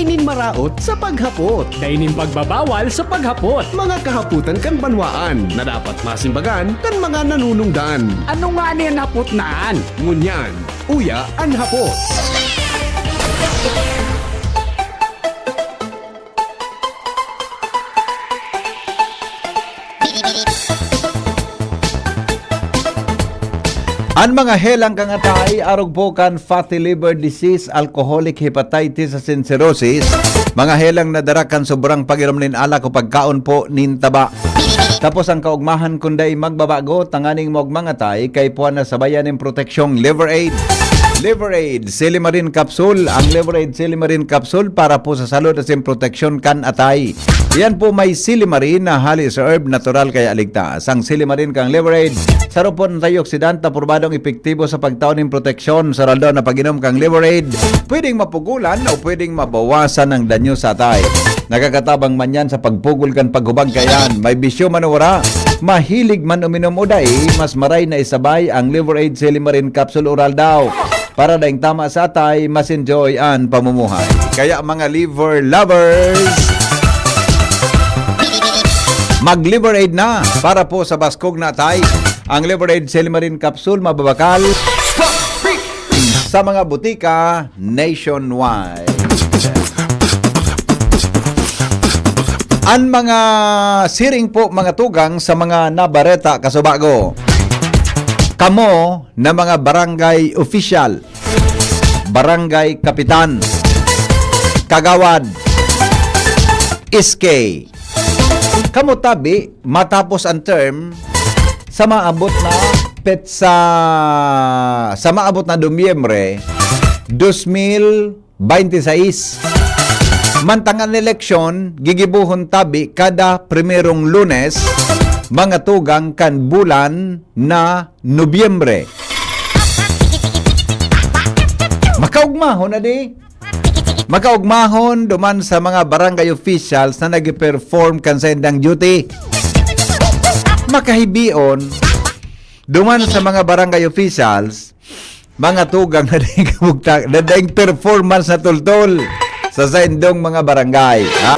Dainin maraot sa paghapot. Dainin pagbabawal sa paghapot. Mga kahaputan kan banwaan na dapat masimbagan kan mga nanunungdan. Ano nga niyan hapot naan? Ngunyan, uya ang hapot. Ang mga helang kangatay, arugpukan, fatty liver disease, alcoholic hepatitis, and cirrhosis, mga helang nadarakan sobrang paginom nin alak o pagkaon po nin taba. Tapos ang kaugmahan kunday magbabago, tanganing magmangatay, kay puan na sabayan ng proteksyong Liver Aid. Liver Aid, Silimarin Capsule. Ang Liver Aid Silimarin Capsule para po sa salud at proteksyon kan atay. Yan po may Silimarin na halis herb natural kaya aligtas. Ang Silimarin kang Liver Aid, saro po ng antioxidant na purbadong epektibo sa pagtaon ng proteksyon sa raldo na pag-inom kang Liver Aid. Pwedeng mapugulan o pwedeng mabawasan ng danyo sa atay. Nakakatabang man yan sa pagpugol kan paghubag kayan. May bisyo man wala. Mahilig man uminom o day, mas maray na isabay ang Liver Aid Silimarin Capsule Oral daw. Para daing tama sa atay, mas enjoy ang pamumuhay. Kaya mga liver lovers, mag-Liver Aid na para po sa baskog na atay. Ang Liver Aid Silimarin Capsule mababakal sa mga butika nationwide. Ang mga siring po, mga tugang sa mga nabareta kasubago. Kamo na mga barangay official, barangay kapitan, kagawad, iskay. Kamo tabi matapos ang term sa maabot na sa maabot na Nobyembre 2026. Mantangan eleksyon gigibuhon tabi kada primerong Lunes mga tugang kan bulan na Nobyembre. Makaugmahon na di. Makaugmahon duman sa mga barangay officials na nag-perform kan sa indang duty. Makahibion duman sa mga barangay officials mga tugang na daing performance na tultol sa indong mga barangay. Ha?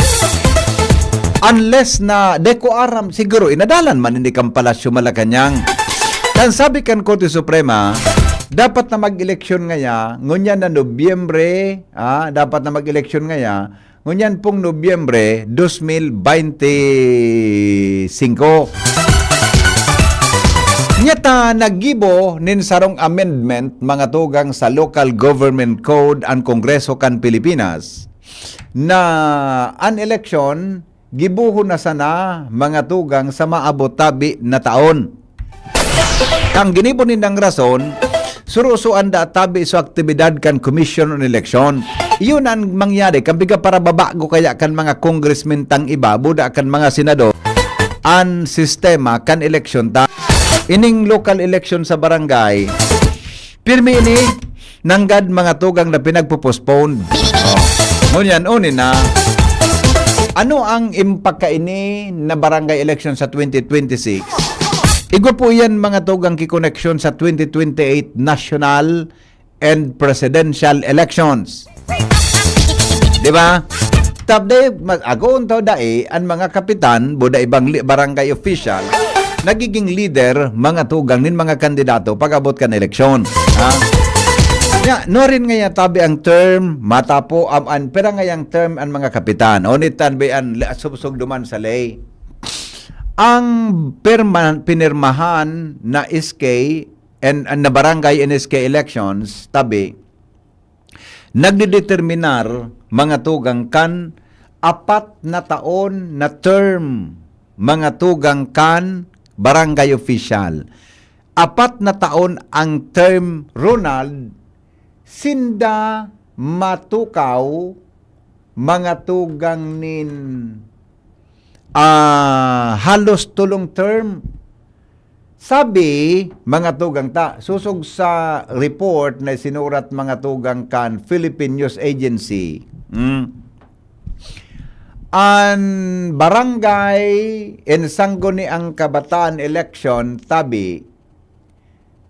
Unless na deko aram siguro inadalan man hindi kang palasyo Malacañang. Kan sabi kan Korte Suprema, dapat na mag-eleksyon ngaya ngunyan na Nobyembre, dapat na mag-eleksyon ngaya ngunyan pong Nobyembre 2025. Nyata nagibo nin sarong amendment mga tugang sa Local Government Code ang Kongreso kan Pilipinas na an election gibuhon na sana mga tugang sa maabot tabi na taon. Kang ginibon nindang rason, surusuan da tabi sa aktibidad kan Commission on Election. Iyon ang mangyari, kambiga para babago kaya kan mga congressmen tang iba, buda kan mga senador, an sistema kan eleksyon ta. Ining local election sa barangay, pirmi ini, nanggad mga tugang na pinagpo-postpone. Ngunyan, unin na, ano ang impact kaini na barangay election sa 2026? Igwa po yan mga tugang kikoneksyon sa 2028 national and presidential elections. Diba? Tapde, mag-agoon tao dae, ang mga kapitan, buda ibang barangay official, nagiging leader, mga tugang, nin mga kandidato, pag-abot ka na eleksyon. Ha? No rin nga tabi ang term, matapo pera nga yung term ang mga kapitan. Onitan bayan, subsog duman sa lay. Ang pinirmahan na SK and na barangay NSK elections, tabi, nagdedeterminar mga tugang kan 4 na taon na term mga tugang kan barangay official. 4 na taon ang term Ronald sinda matukaw mga tugang nin halos tulong term. Sabi mga tugang ta, susog sa report na sinurat mga tugang kan Philippine News Agency. An barangay en sangguni ang kabataan election tabi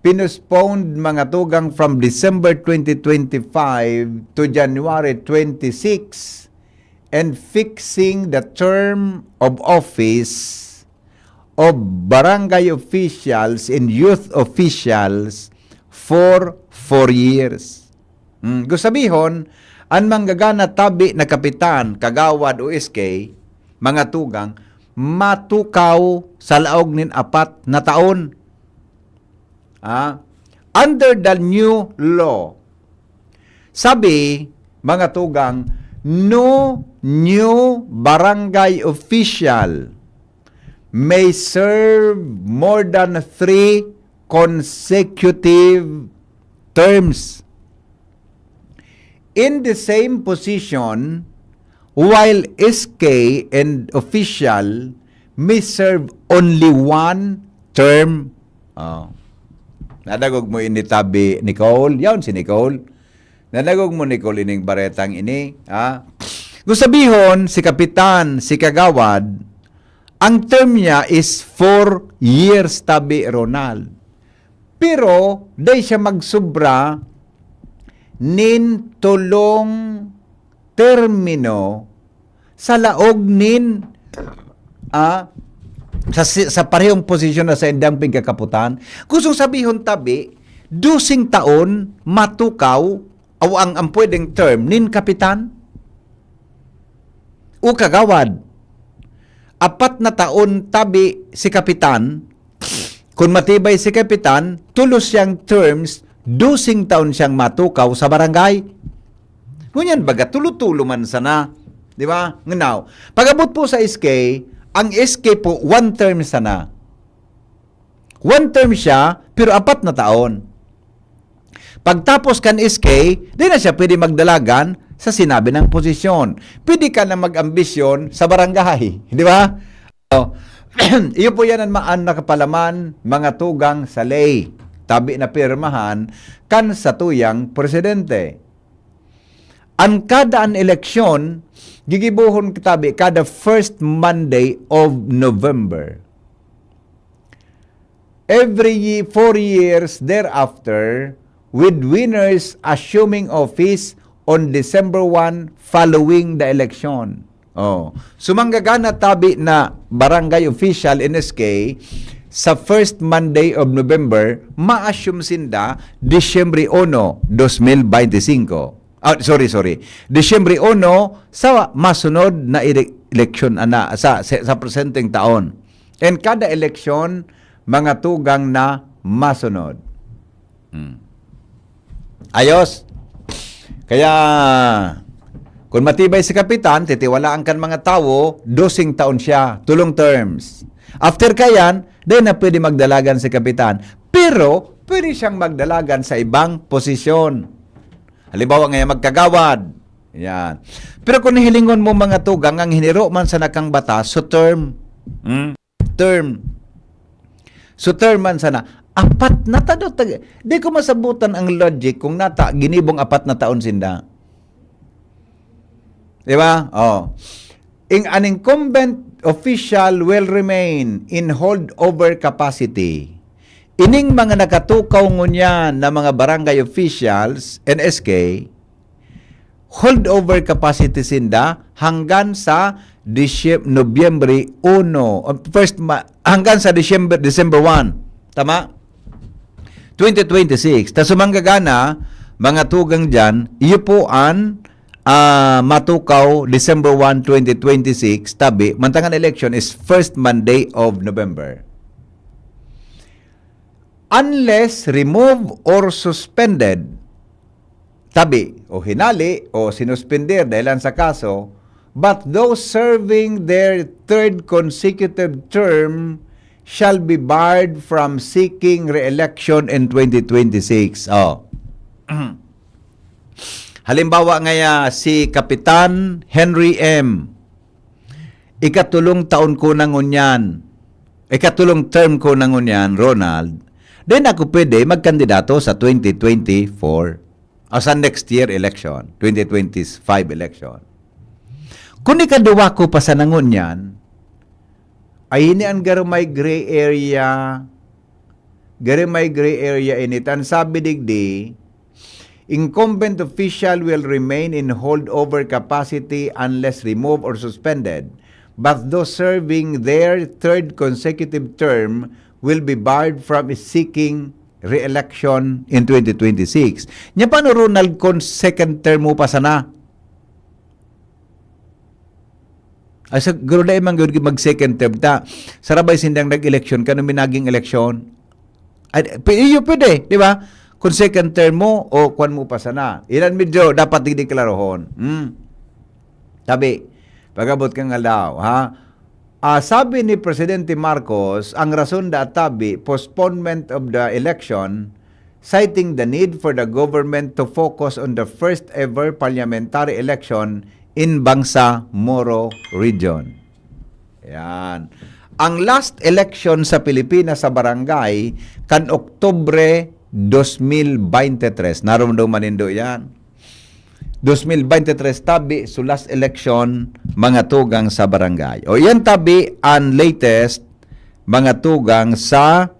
pinospond mga tugang from December 2025 to January 26 and fixing the term of office of barangay officials and youth officials for 4 years. Gusto sabihin, ang manggagana tabi na kapitan, kagawad o SK, mga tugang, matukaw sa laog nin 4 na taon. Under the new law, sabi, mga tugang, no new barangay official may serve more than 3 consecutive terms in the same position, while SK and official may serve only 1 term. Nadagog mo ini tabi Nicole, yaon si Nicole. Nadagog mo Nicole ining baretang ini, Gusto sabihin, si kapitan, si kagawad, ang term niya is 4 years tabi Ronald. Pero, day siya magsubra nin tulong termino sa laog nin sa parehong posisyon na sa indang pagkakaputan. Gusto sabihin tabi, 12 taon matukaw o ang pwedeng term nin kapitan o kagawad. 4 na taon tabi si kapitan. Kung matibay si kapitan, tulos siyang terms, 12 taon siyang matukaw sa barangay. Ngunyan baga, tulo-tulo man sana. Di ba? Nganaw. Pag-abot po sa SK, ang SK po, 1 term sana. 1 term siya, pero 4 na taon. Pagtapos kan SK, di na siya pwede magdalagan sa sinabi ng posisyon. Pwede ka na mag-ambisyon sa barangay. Di ba? Iyo po yan ang nakapalaman, mga tugang sa lay. Tabi na pirmahan kan sa tuyang presidente. Ang kada an eleksyon, gigibuhon kitabi kada first Monday of November. Every 4 years thereafter, with winners assuming office on December 1 following the election. Sumanggagana tabi na barangay official NSK sa first Monday of November, ma-assume sinda Disyembre 1, 2025. Disyembre 1 sa masunod na eleksyon sa presenteng taon. And kada eleksyon, mga tugang na masunod. Ayos. Kaya, kung matibay si kapitan, titiwalaan kan mga tao, 12 taon siya, tulong terms. After kayan, then na pwede magdalagan si kapitan. Pero, pwede siyang magdalagan sa ibang posisyon. Halimbawa ngayon, magkagawad. Yan. Pero kung hilingon mo mga tugang, ang hiniro man sa nakang batas, so term. Term. So term man sana. 4 na taon. Di ko masabutan ang logic kung nata, ginibong 4 na taon sinda. Di ba? An incumbent official will remain in holdover capacity. Ining mga nakatukaw ngunyan na mga barangay officials, NSK, holdover capacity sinda hanggang sa Nobyembre 1, hanggang sa December 1. Tama? 2026. Ta sumanggagana, mga tugang dyan, iyo po an matukaw December 1, 2026, tabi, mantangan election is first Monday of November. Unless removed or suspended, tabi, o hinali, o sinuspender dahilan sa kaso, but those serving their 3rd consecutive term shall be barred from seeking re-election in 2026. Halimbawa ngaya si Kapitan Henry M. Ikatulong taon ko na ngunyan. Ikatulong term ko na ngunyan, Ronald. Then ako pwede magkandidato sa 2024 o sa next year election, 2025 election. Kung ikaduwa ko pa sa nangunyan, ay ini ang garumay gray area gari may gray area in it. Ang sabi digdi, incumbent official will remain in holdover capacity unless removed or suspended. But those serving their third consecutive term will be barred from seeking re-election in 2026. Nya paano Ronald kung second term mo pa sana? Ay siguro na imang mag second term ta. Sarabay sindang nag-election ka nung minaging election. Ay, pwede, di ba? Kung second term mo o kwan mo pa sana. Ilan medyo dapat dideklarohon. Sabi, pagabot kang alaw, ha? Sabi ni Presidente Marcos, ang rason da tabi, postponement of the election, citing the need for the government to focus on the first ever parliamentary election in Bangsamoro Region. Yan. Ang last election sa Pilipinas sa barangay, kan Oktubre 2023. Narumduman nindo yan. 2023 tabi so last election mga tugang sa barangay. O yan tabi ang latest mga tugang sa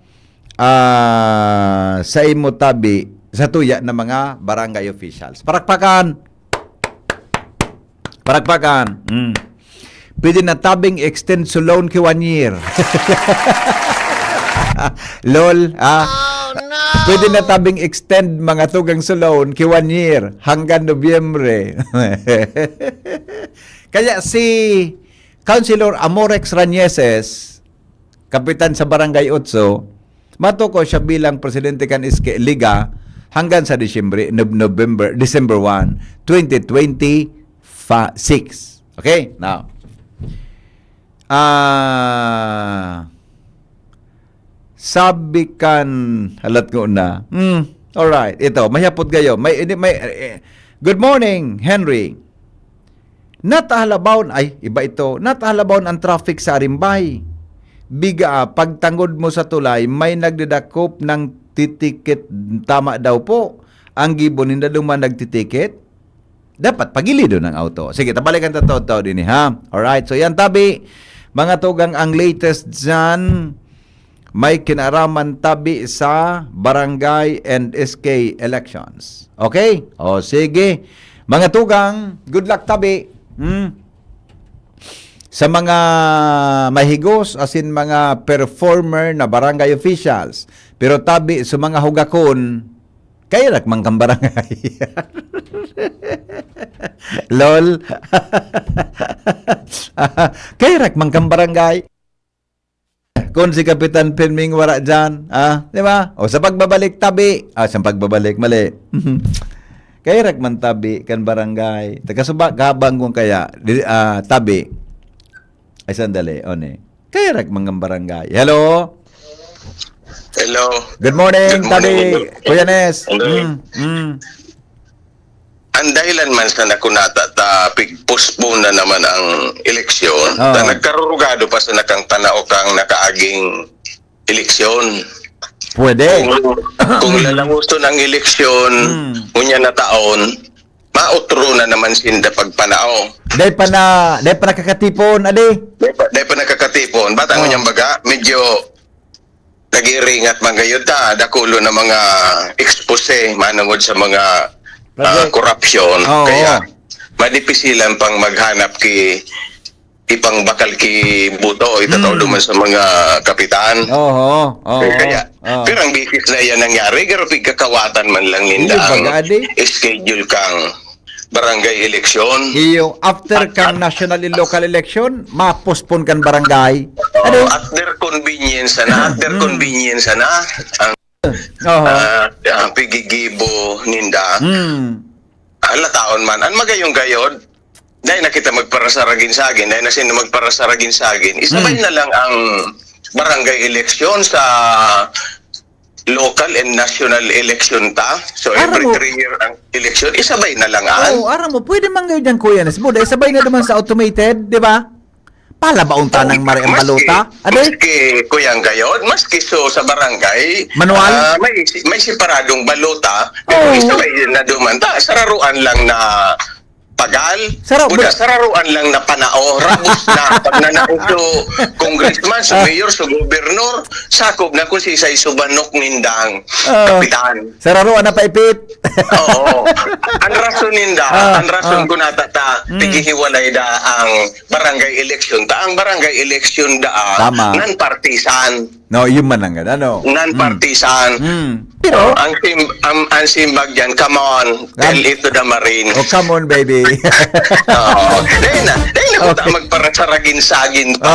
imo tabi sa tuya ng mga barangay officials. Parakpakan. Pwede na tabing extend so loan ki 1 year. Lol, pwede na tabing extend mga tugang sa loan ki 1 year hanggang Nobyembre. Kaya si Councilor Amorex Ranieses, kapitan sa Barangay Otso, matuko siya bilang presidente kan Iske Liga hanggang sa December 1, 2026. Okay? Now, sabi kan halat ko na. Alright, ito, mahapot kayo. Good morning, Henry. Natahalabaon, iba ito. Natahalabaon ang traffic sa Arimbay. Biga, pagtangod mo sa tulay, may nagdadakop ng titikit. Tama daw po. Ang gibon, hindi duman nagtitikit. Dapat pagilido ng auto. Sige, tabalikan tao din ha. Alright, so yan tabi. Mga tugang ang latest dyan, may kinaraman tabi sa barangay and SK elections. Okay? O sige. Mga tugang, good luck tabi. Sa mga mahigos, as in mga performer na barangay officials. Pero tabi sa mga hugakon, kaya rakmang kang barangay. Lol. Kaya rakmang kang barangay. Kung si Kapitan Pinming wala dyan, di ba? O sa pagbabalik tabi, sa pagbabalik, mali. Kaya rakman tabi kan barangay. Tagasubak kabang kung kaya, tabi. Ay sandali, one. Kaya rakman kang barangay. Hello? Hello. Good morning, tabi. Kuya Nes. Ang dahilan man sa nakunata postpone na naman ang eleksyon, nagkarurugado pa sa nakang tanaw kang nakaaging eleksyon. Pwede. Kung lalang gusto ng eleksyon, unya na taon, mautro na naman sinda pagpanao. Dahil pa nakakatipon, adi. Dahil pa nakakatipon. Batang unyang baga, medyo nagiring at magayod dakulo na mga expose manungod sa mga korupsyon. Kaya madipisilan pang maghanap ipang bakal ki buto itataw duman sa mga kapitan. Kaya pero ang bisis na yan nangyari, pero pigkakawatan man lang ninda ang schedule kang barangay eleksyon. Iyo, after kang national and local election, ma-postpone kan barangay. At their convenience na, ang pigigibo ninda. Taon man. Ang magayong gayod, dahil nakita magparasaragin sa akin, dahil na sino magparasaragin sa akin, isabay na lang ang barangay eleksyon sa local and national election ta. So every 3 year ang election, isabay na lang aram mo, pwede man ngayon dyan, Kuya Nes. Isabay na naman sa automated, di ba? Pala ba unta ng mari ang balota? Maski kuyang gayod, maski so sa barangay, manual? May separadong balota, pero isabay na duman ta, sararuan lang na pagal. Sarap, Kuda sararuan lang na panao. Rabos na. Pag nanao so congressman, so mayor, so gobernur, sakop na kung si Isay Subanok nindang kapitan. Sararo na paipit. Oo. Ang rason ninda, ang rason ko natata, tigihiwalay da ang barangay election. Ang barangay election da, Tama. non-partisan. No, yun man lang ano. Non-partisan. Pero, Ang simbag dyan, come on, tell it to the Marine. oh, come on, baby. Oo. Dahil na okay. Magparasaragin-sagin pa.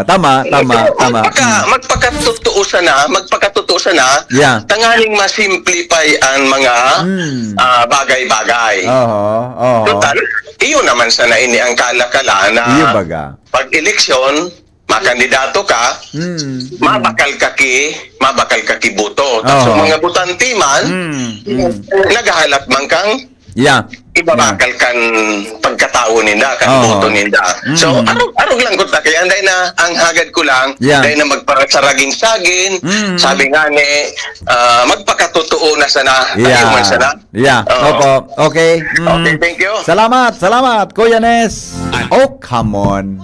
Tama. Magpakatutuusan na, Yeah. tangaling masimplify ang mga bagay-bagay. Total, iyon naman sana ini ang kalakala na Iyo baga. pag eleksyon, makandidato ka, mabakal ka ki boto. Tapos mga butantiman, naghahalap man kang Yeah. ibabakal kan pagkatao ninda, kan boto ninda. So, arog lang ko ta, kaya anday na, ang hagad ko lang, Yeah. anday na magparasaragin-sagin, sabi nga ni, magpakatotoo na sana, ayaw man sana. Yeah. Oo. Opo. Okay. Okay, thank you. Salamat, Kuya Nes. Oh, come on.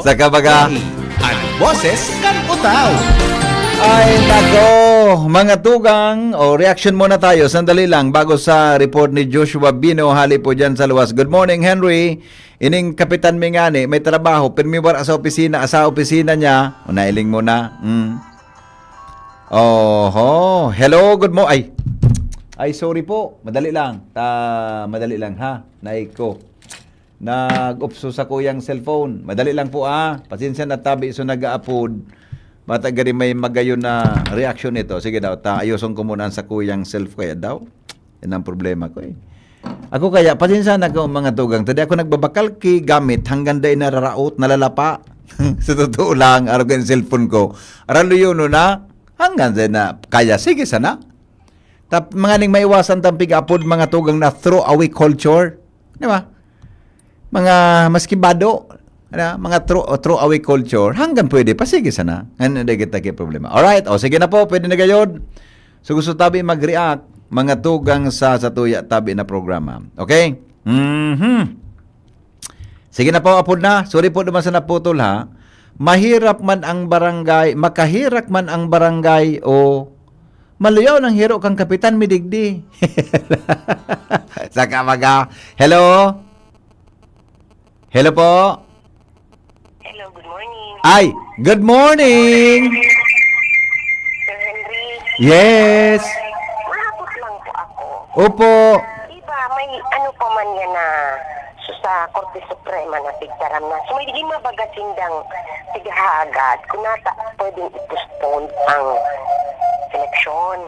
Sa kabaga. Boses kan utaw. Ay, nako. Mga tugang, reaction muna tayo. Sandali lang, bago sa report ni Joshua Bino, hali po dyan sa luwas. Good morning, Henry. Ining Kapitan Mingani, may trabaho. Permiwar sa opisina niya. Unailing mo na. Oho. Hello, good morning. Ay, sorry po. Madali lang. Madali lang, ha? Naiko. Nag-upso sa kuyang cellphone. Madali lang po, Pasensya na tabi so nag-upload. Bata gari may magayon na reaction nito. Sige daw, ayuson ko muna sa kuyang self kaya daw. Yan ang problema ko Ako kaya, pasensya na ko mga tugang. Tadi ako nagbabakal ki gamit hanggang day nararaot, nalalapa. Sa totoo lang, araw yung cellphone ko. Aralo yun na, hanggang day na kaya. Sige sana. Mga ning maiwasan tampig apod mga tugang na throw-away culture. Di ba? Mga maskibado. Mga throw-away culture, hanggang pwede pa, sige sana. Ano na kita problema. Alright, sige na po, pwede na gayod. So gusto tabi mag-react, mga tugang sa tuya tabi na programa. Okay? Sige na po, apod na. Sorry po naman sa naputol ha. Mahirap man ang barangay, makahirak man ang barangay o maluyaw ng hero kang kapitan midigdi. Sa kamaga. Hello? Hello po? Hello, good morning. Ay, good morning! Sir Henry. Yes! Mahapot lang po ako. Opo! Diba, may ano pa man yan na sa Korte Suprema na tigtaram na. So, may di mabagasindang tigahagad kung nata pwedeng i-postpone ang eleksyon.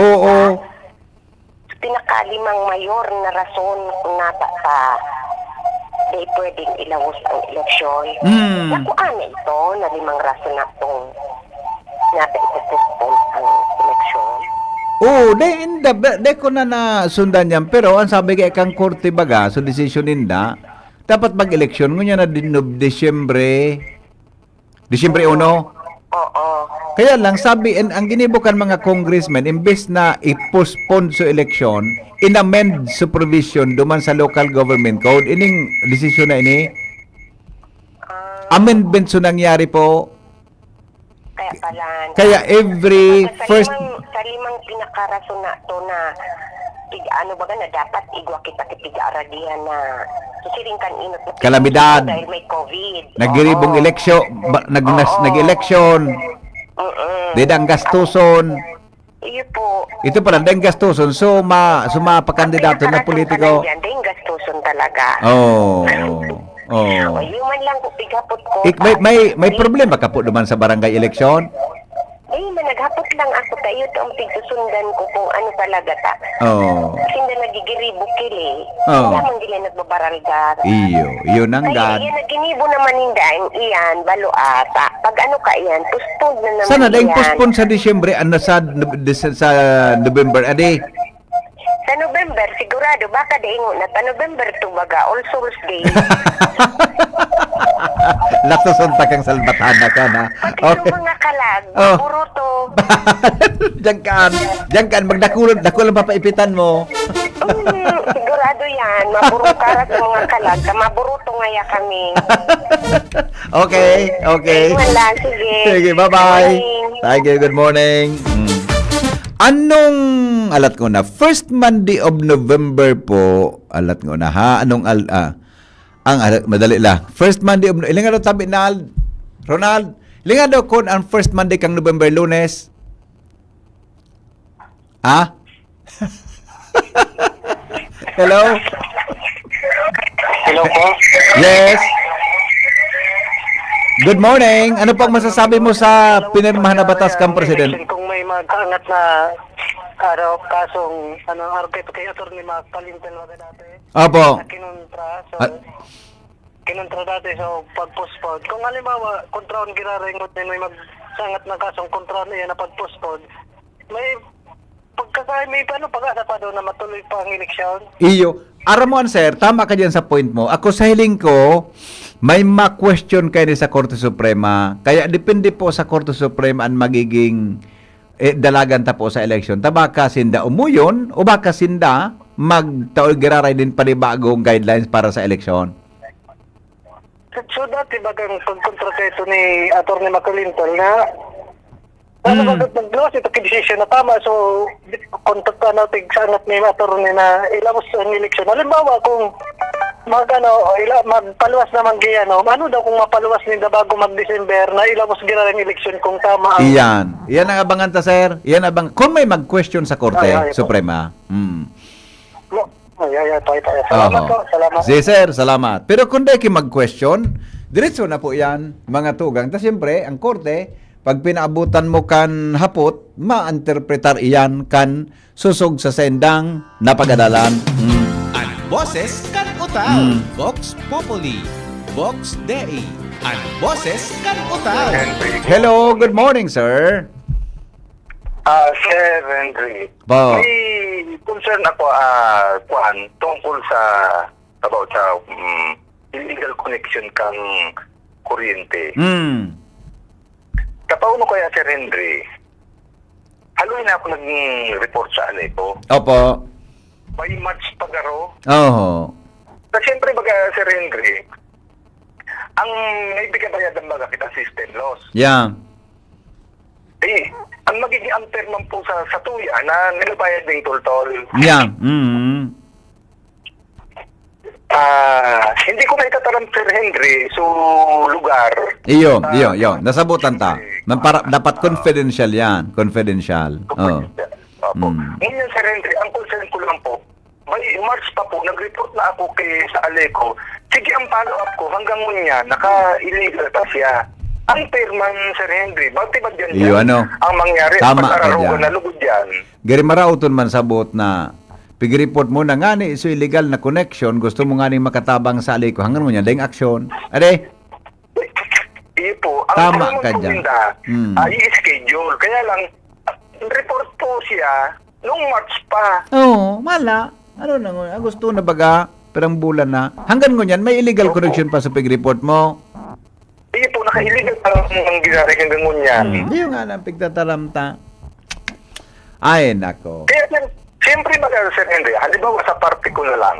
Oo. So, pinakalimang mayor na rason kung nata sa di pwedeng ilawos ang eleksyon. Nakuan na ito na 5 rason na itong nata ipopostpone ang eleksyon. Oo, de ko na sundan yan. Pero ang sabi kay kang korte baga, so decision ninda, dapat mag-eleksyon ngunya na Disyembre 1. Oo. Kaya lang sabi, ang ginibukan mga congressmen, imbes na i-postpone sa eleksyon, in-amend sa provision duman sa local government code, ining decision na ini, amendment so nangyari po. Kaya pala. Kaya every first... Sa limang pinakarason na to na ano ba na dapat igwa kita kitiga-aradihan na susiring kan inot na Kalamidad. dahil may COVID. Nagiribong eleksyon, nag-eleksyon, dedang gastuson. Iyo po. Ito pala, dahil gastuson, sumapakandidato na politiko. Dahil gastuson talaga. Oh. Yung man lang po pigapot ko. May problema ka po naman sa barangay eleksyon? Naghapot lang ako tayo ito ang pigsusundan ko kung ano talaga ta. Kasi hindi nagigiribo kili. Kaya man gila nagbabaralgar. Iyo nang gad. Ay, naginibo naman hindain iyan, balo ata. Pag ano ka iyan, postpone na naman Sana dahil iyan. postpone sa Disyembre, sa November, adi? Sa November, sigurado, baka daingo na. Sa November to baga, All Souls Day. Nagsusunta kang salbatana ka na. Pati yung mga kalag, buruto. Diyan kaan, magdakulan papaipitan mo. Sigurado yan. Maburong karat sa mga kalag. Maburuto ngaya kami. Okay. Wala, sige. Sige, bye-bye. Good morning. Thank you, good morning. Anong, alat ko na, first Monday of November po, alat ko na ha, madali lang. First Monday of, ilang daw tabi na, Ronald, ilang daw kon ang first Monday kang November, Lunes? Ha? Hello? Hello po. Yes? Good morning. Ano pang masasabi mo sa pinirmahan na batas kang President? Kung may magkaangat na kasong kay Atty. Makalintal wala dati. Opo. Na kinontra. So, At- kinontra dati so pag-postpone. Kung halimbawa, kontraon giraringot na may magsangat na kasong kontra na yan na pag-postpone, may may pag-asa pa doon na matuloy pa ang eleksyon. Iyo. Aramon, sir, tama ka dyan sa point mo. Ako sa hiling ko, may ma-question kayo ni sa Korte Suprema. Kaya depende po sa Korte Suprema ang magiging dalagan ta po sa eleksyon. Baka sinda umuyon o baka sinda magtaol-giraray din panibagong guidelines para sa eleksyon. So dati bagang pag-kontra kayo ito ni Atty. Makalintal na bagat nag-loss ito kidesisyon na tama. So kontakta natin sa angat ni Atty. na ilamos ang eleksyon. Halimbawa kung magpaluwas naman giyano, ano daw kung mapaluwas nila bago mag-December na ilamos gina ang eleksyon kung tama ang... Iyan ang abangan ta, sir. Kung may mag-question sa Korte Suprema. Salamat po, salamat. Si sir, salamat. Pero kung dahil mag-question, diretso na po yan, mga tugang. Tapos siyempre, ang Korte, pag pinaabutan mo kan hapot, ma-interpretar iyan kan susog sa sendang napagadalan. Ang boses kan utal. Vox Populi. Vox Dei. Ang boses kan utal. Hello, good morning, sir. Sir Henry, Po. may concern ako tungkol sa illegal connection kang kuryente. Kapauno ko Sir Henry, haluin na ako nag-report sa Aleco. Opo. May March pagaro. Oo. Kasi siyempre Sir Henry, ang may bigyan baga kita system loss. Yeah. Ang magiging unfair man po sa tuya na nilabayad ng tol-tol. Yeah. Hindi ko na itataram, Sir Henry, so lugar. Iyo. Nasabutan ta. Dapat confidential yan. Confidential. Oh. Ngayon, Sir Henry, ang concern ko lang po, may March pa po, nag-report na ako sa Aleco. Sige, ang follow-up ko hanggang ngunya, naka-illegal pa siya. Ang perman, Sir Henry, bakit ba dyan Iyo, ano? ang mangyari? Tama ka pag-ararugan dyan. na lugod yan. Gari marauton man sabot na pig-report mo na nga ni so illegal na connection, gusto mo nga ni makatabang sa Aleco. Hanggang mo niya, dahing aksyon. Ade? Iyo po, ang Tama ano ka mo dyan. i-schedule. Kaya lang, report po siya nung March pa. Oo, mala. Ano na nga, gusto na baga, perang bulan na. Hanggang mo niyan, may illegal connection pa sa pig-report mo. Iyo po, naka-illegal pa ang ginari hanggang ngunya. Iyo nga lang, pigtataramta. Ay, nako. Kaya siyempre Sir Henry, halimbawa sa parte ko na lang,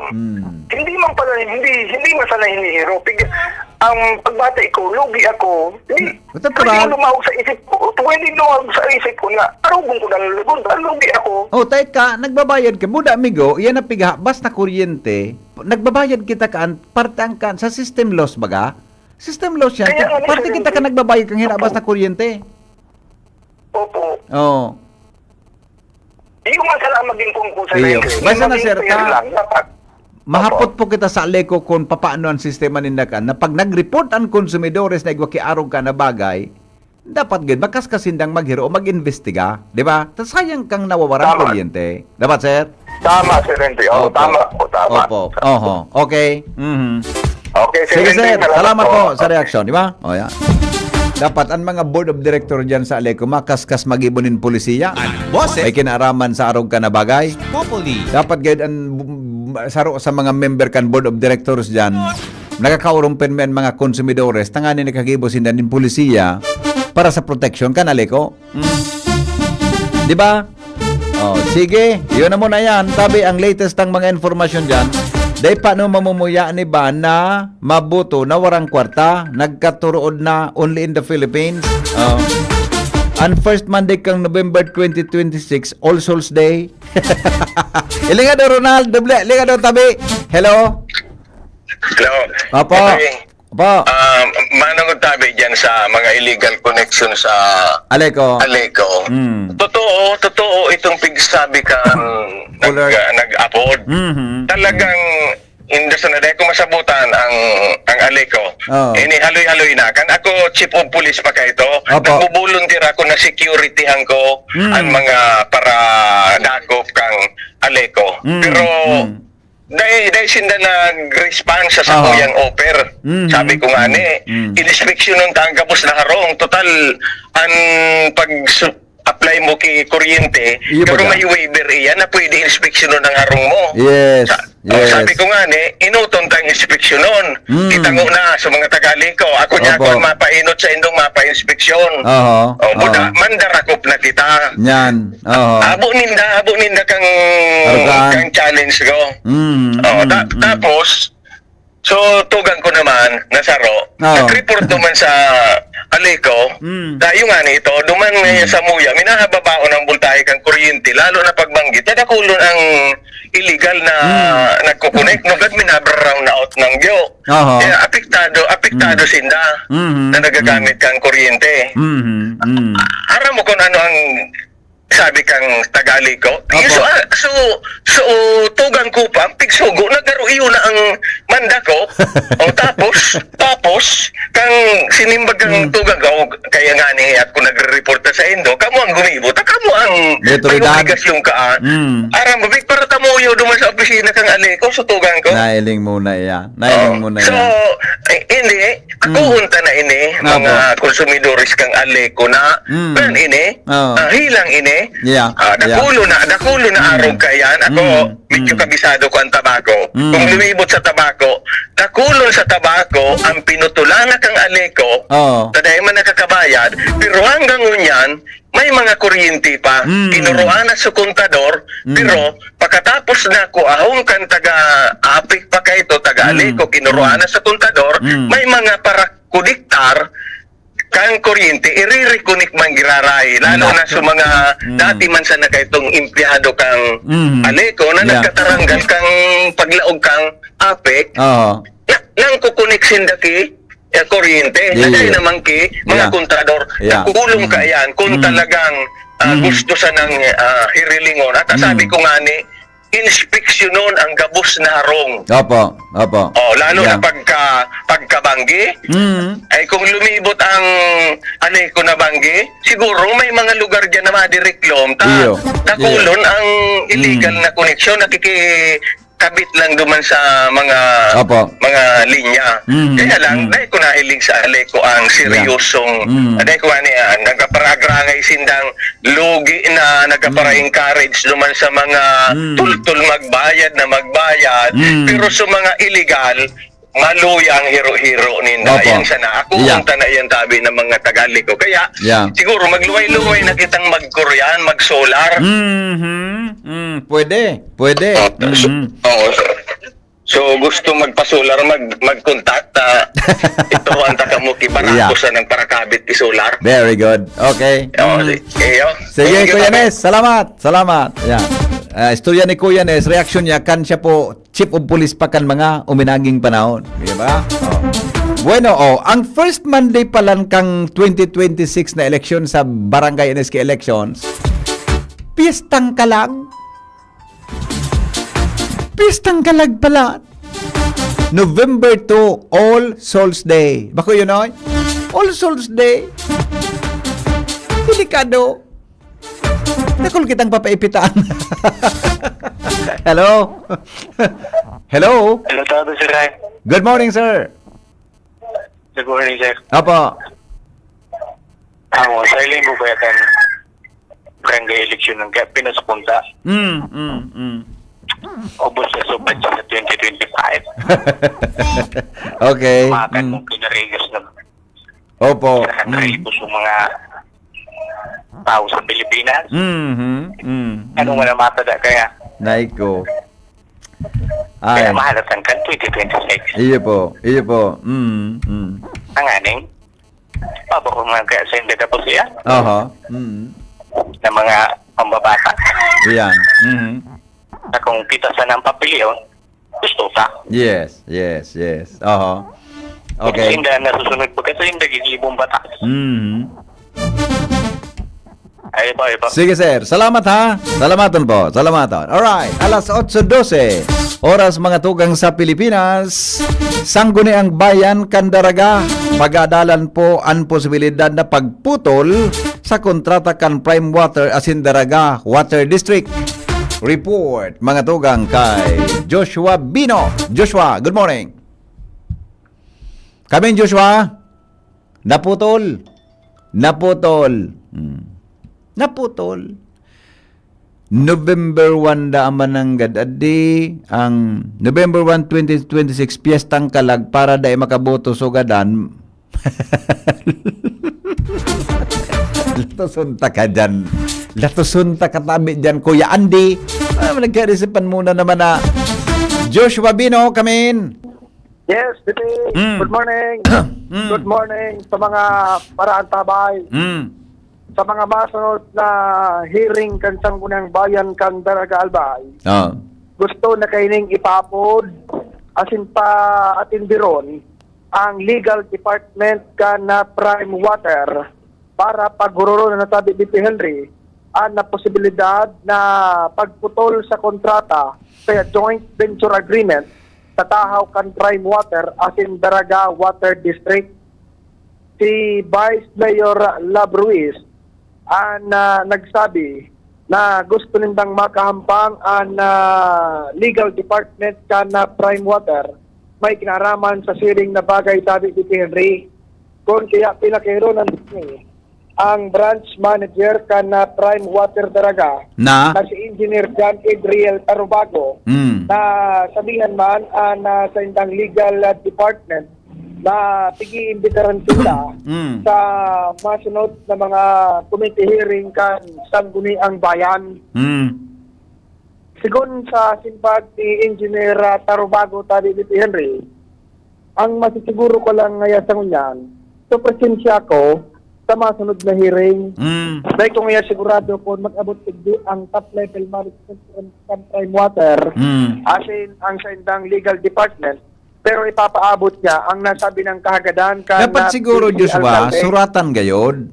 hindi man sana hinihiro. Ang pagbati ko, lugi ako. Hindi Natural. lumahog sa isip ko. Hindi lumahog sa isip ko na arugong ko ng lubon. Lugi ako. Oh, teka, nagbabayad ka. Buda, amigo, yan ang pigha, basta kuryente, nagbabayad kita ka, partang ka, sa system loss baga? System loss yan. Kaya nga, Parte Sir kita ka Henry. nagbabayad kang hina, basta kuryente. Opo. Oh. Hindi ko man sala maging kung sa Iyo. Basta na, Maging sir, fair lang, dapat. Mahapot po kita sa Aleco kung papaano ang sistema ninda ka na pag nag-report ang konsumidores na igwakiarog ka na bagay, dapat gid bakas kasindang maghiro o mag-investiga, di ba? Tas sayang kang nawawaran Tama. kuryente. Dapat, sir? Tama, Sir Henry. Oo, Opo. tama po, tama. Opo. Oho. Okay. Okay, Sige, sir. Henry, Salamat po sa reaksyon, di ba? O, yan. Dapat ang mga board of director dyan sa Aleco makaskas magibunin polisiya. Ang boses May kinaraman sa arog ka na bagay. Populi. Dapat gayud ang saro sa mga member kan board of directors dyan, nagakaurumpen men mga konsumidores, tanganin nakagibo sindan din polisiya para sa protection kan Aleco. Di ba? Oh, sige, yun na muna yan. Tabi, ang latest ang mga informasyon dyan. Day pa no mamumuya ni ba na mabuto na warang kwarta, nagkaturood na only in the Philippines. And first Monday kang November 2026, All Souls Day. Ilinga daw Ronald, doble, ilinga daw tabi. Hello? Hello. Opo. Okay. Opo. Manong tabi dyan sa mga illegal connection sa Aleko. Aleko. Mm. Totoo itong pigsabi kang nag-upload. Mhm. Talagang hindi sa naday ko masabutan ang Aleko. Oo. Haloy-haloy na. Kan ako chief of police pa ka ito. Opo. Nagbubuluntir ako na security ko ang mga para dakop kang Aleko. Pero dahil sinda nag-response sa Oo. kuyang offer. Sabi ko nga ni, in-inspeksyonon ta ang gabos na harong. Total, ang pag-apply mo kay kuryente, Iyo ba pero ka? may waiver iyan na pwede inspeksyonon ang harong mo. Yes. Yes. Sabi ko nga ni, inuton tang inspeksyonon. Itango na sa mga tagali ko. Ako niya Opo. ako mapainot sa indong mapa-inspeksyon. Oho. Mandarakop na kita. Yan. Oho. Abo ninda kang Arugan. challenge ko. Mm. Tapos, so tugan ko naman nasaro. Nag-report naman sa Aleko. Tayo nga nito, duman ngayon sa Muya, minahababao ng bultahe kang kuryente, lalo na pagbanggit. Nadakulon ang illegal na nagkukunik. Nugad minabraw na out ng gyo. Oho. Kaya apektado sinda na nagagamit kang kuryente. Aram mo kung ano ang sabi kang Tagalog ko. So tugan ko pa, pigsugo, nagaro iyo na ang manda ko. Tapos, kang sinimbag kang tugan ko, kaya nga ni at kung nagre-reporta sa Indo, kamo ang gumibot, kamo ang Otoridad. obligasyon ka. Aram mo, para tamuyo duman sa opisina kang Aleko, so tugan ko. Nailing muna yan. Nailing muna So, yan. hindi, ako unta na ini, mga konsumidores kang Aleko na, plan ini, hilang ini, Yeah. dakulo na araw ka yan. Ako, medyo kabisado ko ang tabako. Kung lumibot sa tabako, dakulon sa tabako, ang pinutulan na kang Aleko, taday man nakakabayad, pero hanggang ngunyan, may mga kuryente pa, kinuruan na sa kontador, pero pagkatapos na ko ahong kan taga-apik pa ka ito, taga-Aleko, kinuruan na sa kontador, may mga para kudiktar, kang kuryente, iriri-connect man giraray, lalo na sa mga dati man sa nakaitong empleyado kang Aleko, na nagkataranggal kang paglaog kang apek, nang kukunik sindaki, kuryente, naday naman ki, mga kontador, nakukulong ka yan, kung talagang gusto sa nang hirilingon. At sabi ko nga ni, inspeksyonon ang gabos na harong. Opo. Lalo na pagkabanggi. Ay kung lumibot ang Aleko na banggi, siguro may mga lugar diyan na madireklom. Nakulon ang illegal na koneksyon, nakikikabit lang duman sa mga linya. Kaya lang, dahil ko nahilig sa Aleko ang seryosong, dahil ko nagkaparagrangay sindang lugi na nagkapara-encourage duman sa mga tultul magbayad, pero sa mga illegal, maluyang hiro-hiro ninda. Yan sana. Ako unta na yan tabi ng mga Tagalog. Kaya siguro magluway-luway na kitang mag-Korean, mag-solar. Pwede. So gusto magpa-solar, mag-contact. Ito ang takamuki para ako sa ng parakabit ti solar. Very good. Okay. Sige, Kuya Nes. Salamat. Yan. Istorya ni Kuya Nes, reaction niya, kan siya po chief of police pa kan mga uminaging panahon. Di ba? Bueno, ang first Monday pa lang kang 2026 na eleksyon sa Barangay NSK Elections, piyestang kalag. Piyestang kalag pala. November 2, All Souls Day. Bako yun, oy? All Souls Day. Delikado. Nakul kitang papaipitaan. Hello? Hello? Hello, Tado, Sir Ray. Good morning, sir. Good morning, sir. Apo. Sa ilang mo ba yan barangay election ng pinasapunta? Obos sa subad sa 2025. Okay. Makan mong kinarigas na Opo. sa mga tao sa Pilipinas. Anong wala matada kaya? Naiko. Kaya Ay. mahalatan kan 2026. Iyo po. Ang aning, pabako mga kaya sa hindi po siya Oho. na mga pambabata. Iyan. Na kung kita sa ng papilyo, gusto ka. Yes. Oho. Kasi Okay. hindi nasusunod po kasi hindi gigibong bata. Ay po. Sige sir, salamat ha. Salamatan po, salamatan. Alright, alas 8:12. Oras mga tugang sa Pilipinas. Sangguniang Bayan, Candaraga. Pag-adalan po ang posibilidad na pagputol sa kontrata kan Prime Water Asindaraga Water District. Report mga tugang kay Joshua Bino. Joshua, good morning. Kaming Joshua. Naputol. Naputol. November 1 da mananggad adi ang November 1, 2026 piyestang kalag para da makaboto sugadan. Latusunta ka dyan. Latusunta ka tabi dyan, Kuya Andy. Nagkarisipan muna naman na Joshua Bino, kamin. Yes, good morning. Good morning sa mga paraan tabay. Sa mga masunod na hearing kan Sangguniang Bayan kan Daraga Albay. Gusto na kaining ipapod asin pa atin biron ang legal department kan na Prime Water para pagururo na natabi BP Henry ang na posibilidad na pagputol sa kontrata kaya joint venture agreement sa tahaw kan Prime Water asin Daraga Water District. Si Vice Mayor Lab Ruiz ang nagsabi na gusto nindang makahampang ang legal department kan na Prime Water may kinaraman sa siring na bagay sabi ni Henry. Kung kaya pinakiro ng ang branch manager kan na Prime Water Daraga Na? si Engineer John Adriel Tarubago na sabihan man sa indang legal department na pigi-imbitaran sila sa masunod na mga committee hearing kan Sangguniang Bayan. Sigun sa simpag ni Engineer Tarubago tadi ni Henry, ang masisiguro ko lang ngayon sa ngunyan, so presensya ko sa masunod na hearing. Dahil kung ngayon sigurado ko mag-abot tigdi ang top level management ng Prime Water asin ang sa indang legal department. Pero ipapaabot niya ang nasabi ng kahagadan ka Dapat siguro, Joshua, suratan gayod.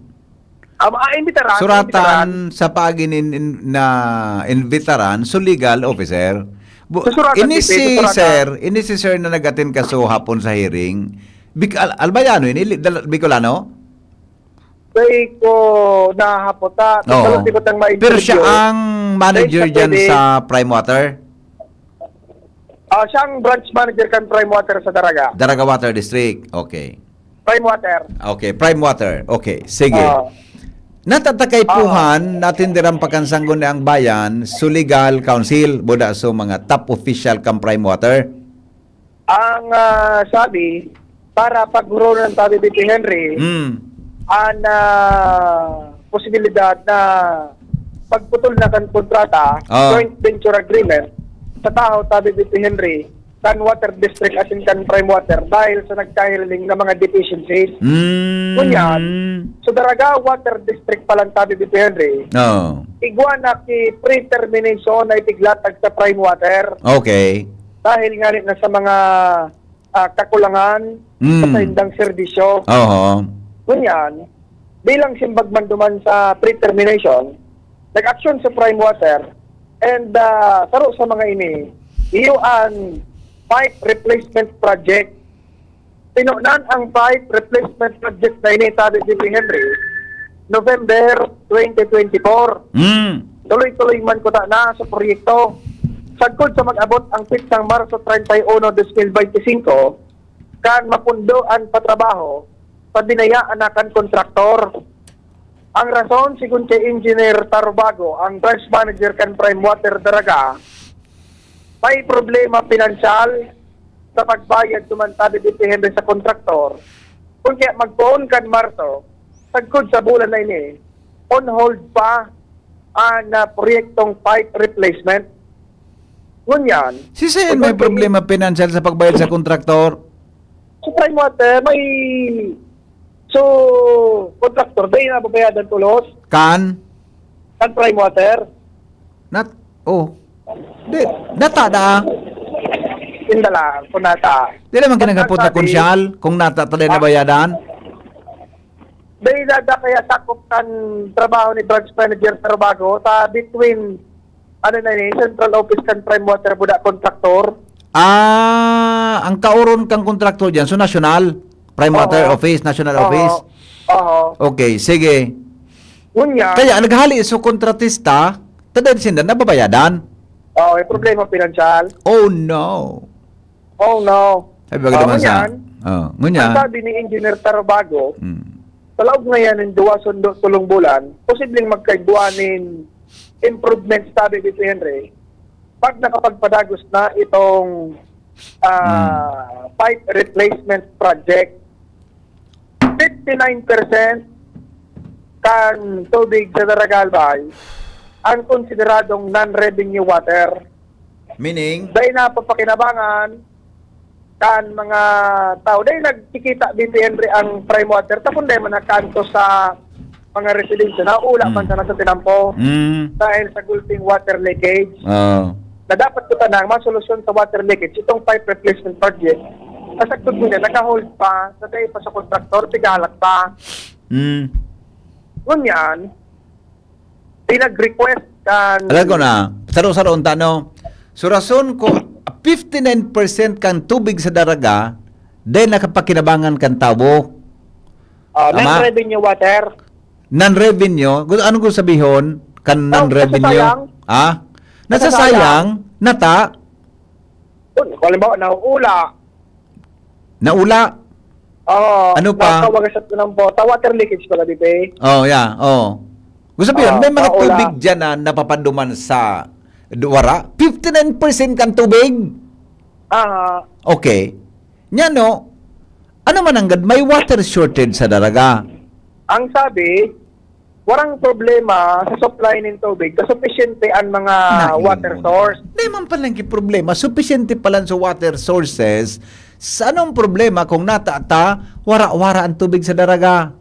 Imbitaran. Suratan sa pagin na invitaran so legal officer. Susuratan, Ini si sir na nagatin kaso hapon sa hearing. Albayano yun? Bicolano? Kaya ko nahapota. Oo. Pero siya ang manager dyan sa Prime Water? Siyang branch manager kan Prime Water sa Daraga. Daraga Water District. Okay. Prime Water. Okay, Prime Water. Okay, sige. Natatakay puhan natin dirang pakansanggon ang bayan so legal council boda so mga top official kang Prime Water. Ang sabi para paguro ng tabi ni Henry ang posibilidad na pagputol na kan kontrata joint venture agreement sa tao tabi ni Henry kan Water District asin kan Prime Water dahil sa nagkahiling na mga deficiencies. Kunyan, so Daraga Water District pa lang tabi ni Henry. Igwa na ki pre-termination na itiglatag sa Prime Water. Okay. Dahil nga rin na sa mga kakulangan sa indang serbisyo. Kunyan, bilang simbagman duman sa pre-termination, nag-action sa Prime Water and saro sa mga ini, iyo ang pipe replacement project. Tinunan ang pipe replacement project na ini sabi ni Henry, November 2024. Tuloy-tuloy man ko na sa proyekto. Sagkod sa mag-abot ang pitsang Marso 31, 2025, kan mapundo ang patrabaho sa binayaan kan kontraktor. Ang rason, sigun kay Engineer Tarubago, ang branch manager kan Prime Water Daraga, may problema pinansyal sa pagbayad tumantabi dito Henry sa kontraktor. Kung kaya mag-phone kan Marso, sagkod sa bulan na ini, on hold pa na proyektong pipe replacement. Ngunyan, Si Sir, may problema financial sa pagbayad sa kontraktor. sa Prime Water, may contractor, dahil na babayadan tulos, Kan? kan Prime Water, Di, nata da. indala, kung nata. Di naman kinagapot na konsyal kung nata tayo na bayadan. Dahil nada kaya sakop kan trabaho ni Branch Manager Tarbago sa between Central Office kan Prime Water budak kontraktor. Ang kauron kang kontraktor dyan, so national, Prime Water Office, National Office. Okay, sige. Ngunya, Kaya naghali so kontratista, tada sinda nababayadan. may problema pinansyal. Oh no. Oh no. Sabi ba naman sa... Ngunyan, ang Ngunyan. sabi ni Engineer Tarbago, Hmm. sa loob ngayon ng 2 sundo tulong bulan, posibleng magkaiguanin improvements sabi dito Henry. Pag nakapagpadagos na itong pipe replacement project, 59% kan tubig sa Daragalbay ang konsideradong non-revenue water. Meaning? Dahil napapakinabangan kan mga tao. Dahil nagkikita dito Henry ang prime water. Tapos dahil manakanto sa mga residensya na ula pa sa tinampo dahil sa gulping water leakage. Na dapat ko tanang masolusyon sa water leakage itong pipe replacement project. Kasagtod mo niya, naka-hold pa, natay pa sa kontraktor, tigalak pa. Ngunyan, pinag-request kan... Alam ko na, saro-saro ang tanong. So rason ko, 59% kang tubig sa daraga, dahil nakapakinabangan kang tabo. non-revenue water. Non-revenue, ano ko sabihin? Kan non-revenue? nasasayang. Nasasayang, nata, Halimbawa, nauula. naula. Ano pa? Nakawagas at tinampo. Sa water leakage pala dito eh. Gusto sabihin, may mga naula. tubig dyan na napapanduman sa duwara. 59% kang tubig. Okay. Nya no, ano man anggad, may water shortage sa daraga. Ang sabi, warang problema sa supply ng tubig. Sufficiente ang mga water source. Di man palang problema. Sufficiente pala sa water sources. Sa anong problema kung natata, wara-wara ang tubig sa daraga?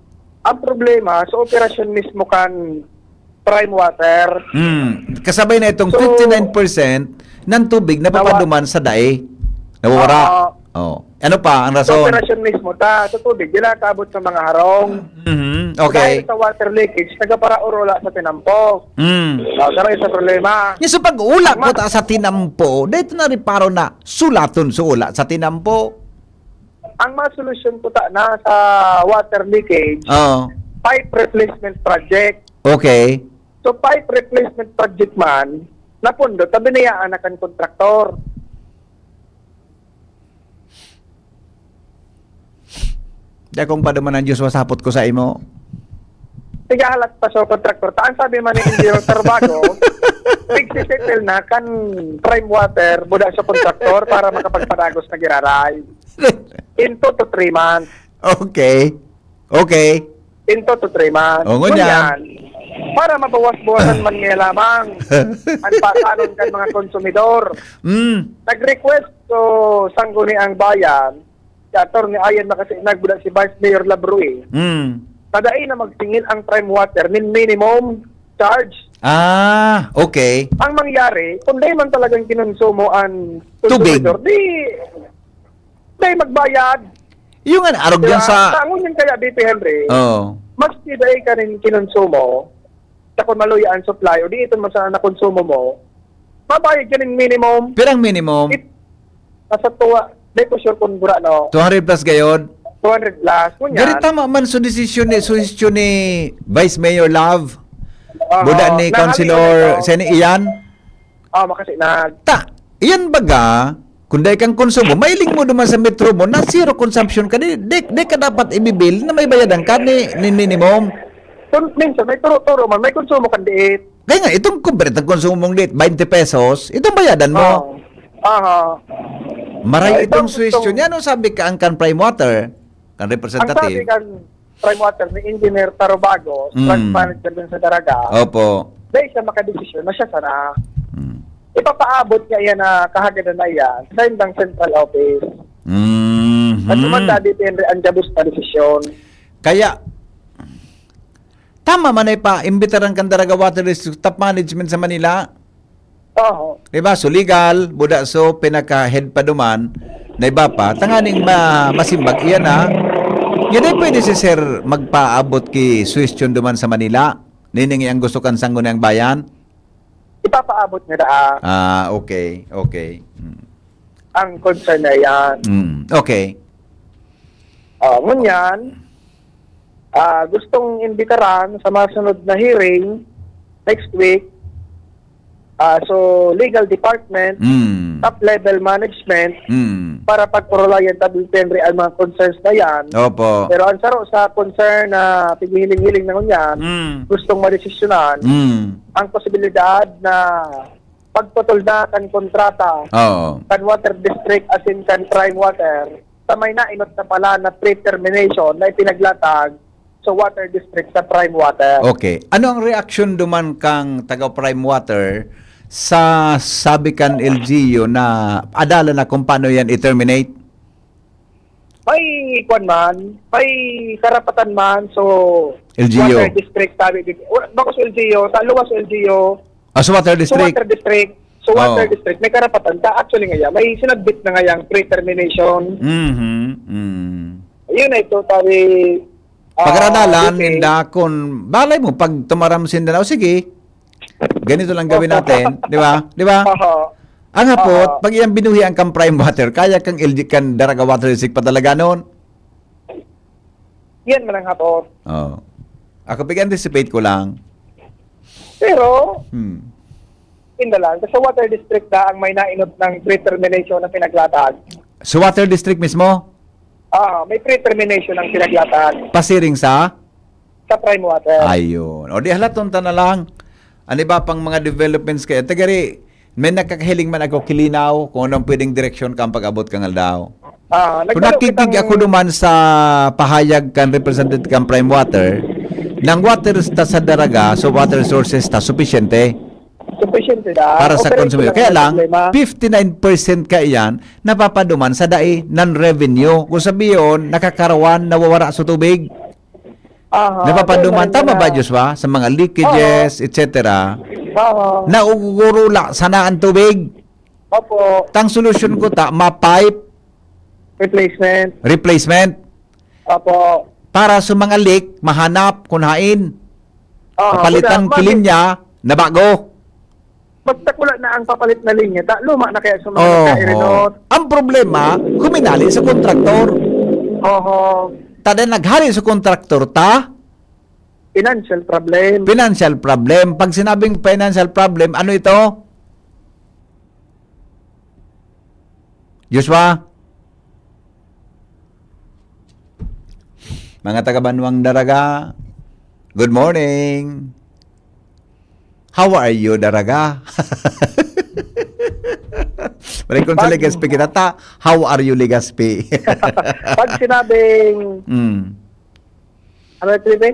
Ang problema sa operasyon mismo kan prime water. Kasabay na itong 59% ng tubig na papaduman sa dae. Nawawara. Ano pa ang Sa rason? operasyon mismo, sa tubig, ginakabot sa mga harong. Okay. Dahil sa water leakage, nagapara-urola sa tinampo. Pero isa problema. Yung sa pag-ula ko ta sa tinampo, dito na rin paro na sulaton sa ula sa tinampo. Ang masolusyon ko na sa water leakage, pipe replacement project. Okay. So pipe replacement project man, napundo, tabinayaan na kan kontraktor. Di akong paduman ang Diyos wasapot ko sa imo. Tigahalat pa sa kontraktor. Taan sabi man ni Engineer Tarbago, nagsisettle na kan prime water buda sa kontraktor para makapagpadagos na giraray. In 2 to 3 months. Okay. In 2 to 3 months. Ngunyan. Para mabawas-bawasan man niya lamang ang pasanon kan mga konsumidor. Nag-request so sangguni ang bayan, si Atty. Ayan kasi nagbuda si Vice Mayor Labrue. Tadain na magsingil ang prime water nin minimum charge. Okay. Ang mangyari, kung di man talagang kinonsumo ang Tubig. konsumidor, di magbayad. Yung arog yan sa... Tangon yun kaya, BP Henry, mas tiday ka rin kinonsumo, sa kung maluya ang supply, o di ito man sa nakonsumo mo, mabayad ka rin minimum. Pero ang minimum, Nasa tuwa, di ko sure kung gura, no? 200 plus gayod. 200 plus. Kunyan. Gari tama man so desisyon ni Vice Mayor Love. Buda ni Councilor Seni Iyan. Makasi na. Iyan baga, kung dahil kang konsumo, mailing mo naman sa metro mo na zero consumption ka, di ka dapat ibibil na may bayadan ka ni minimum. Minsan, may turo-turo man, may konsumo kan diit. Kaya nga, itong kumpret ang konsumo mong dit, 20 pesos, itong bayadan mo. Maray itong suwestyon. Yan ang sabi ka ang kan prime water, kan Ang sabi representative. kan prime water ni Engineer Tarobago, Branch Manager din sa Daraga, Opo. dahil siya makadesisyon na siya sana. Mm. Ipapaabot niya yan na kahagadan na yan sa indang central office. At sumanda dito yung ang jabos na desisyon. Kaya, tama man ay pa, imbitaran kang Daraga Water District top management sa Manila. Oo. Diba? So legal, buda so pinaka-head pa duman, na iba pa, tanganing masimbag iyan ha. Yan ay pwede si sir magpaabot ki suwestyon duman sa Manila. Nining ang gusto kan sanggo ng bayan. Ipapaabot niya na Okay. Okay. ang concern na yan. Okay. Ngunyan, gustong imbitaran sa mga sunod na hearing next week. So, legal department, top level management, para pagporolayan tabi-penry ang mga concerns na yan. Opo. Pero ang saro sa concern na pighiling-hiling na ngunyan, gustong madesisyonan, ang posibilidad na pagputol na kan kontrata Oo. kan water district as in kan prime water sa may nainot na pala na pre-termination na ipinaglatag sa water district sa prime water. Okay. Ano ang reaction duman kang taga Prime Water sa sabi kan LGU na adala na kung paano yan i-terminate? May kwan man, may karapatan man, so LGU. water district sabi dito. Bako sa LGU, sa luwas sa LGU, Sa Water sa District? water district, so water Oo. district, may karapatan ka. Actually nga yan, may sinagbit na nga yung pre-termination. Yun na ito, sabi... Pag-aradalan, okay. ninda kung balay mo, pag tumaramsin na, sige, ganito lang gawin natin. Di ba? Di ba? Ang hapot, pag iyang binuhi ang kang Prime Water, kaya kang LG, kan Daraga Water District pa talaga noon? Yan man ang hapon. Oo. Ako pag-anticipate ko lang. Pero, Hmm. indalan, sa water district na ang may nainot ng pre-termination na pinaglatag. Sa Water District mismo, May pre-termination ang pinaglatag pasiring sa? sa prime water. Ayun. O di halaton ta na lang. Ano ba pang mga developments kaya? Tagari, may nakakahiling man ako kilinaw kung anong pwedeng direksyon kang pag-abot kang aldaw. Kung nakikinig ako duman sa pahayag kan represented kang Prime Water, ng water ta sa Daraga, so water resources ta sufficiente Sufficient na. para sa Operate consumer. lang Kaya ang lang, problema. 59% ka iyan napapaduman sa dai non-revenue. Kung sabiyon, nakakarawan, nawawara sa tubig. Napapaduman, tama ba Joshua? Sa mga leakages, etc. Naugurula sana ang tubig. Opo. Tang solusyon ko ta, ma-pipe replacement Opo. para sa mga leak, mahanap, kunhain. Papalitan Buda, kilin niya na bago. Magtakula na ang papalit na linya, luma na kaya sa mga nagka-irinot. Ang problema, huminali sa kontraktor. Tada naghari sa kontraktor ta, Financial problem. financial problem. Pag sinabing financial problem, ano ito? Joshua? Mga taga-Banwang Daraga, good morning. How are you, Daraga? Balik sa Legazpi kita ta, how are you, Legazpi? Pag sinabing, ano ito, Ibe?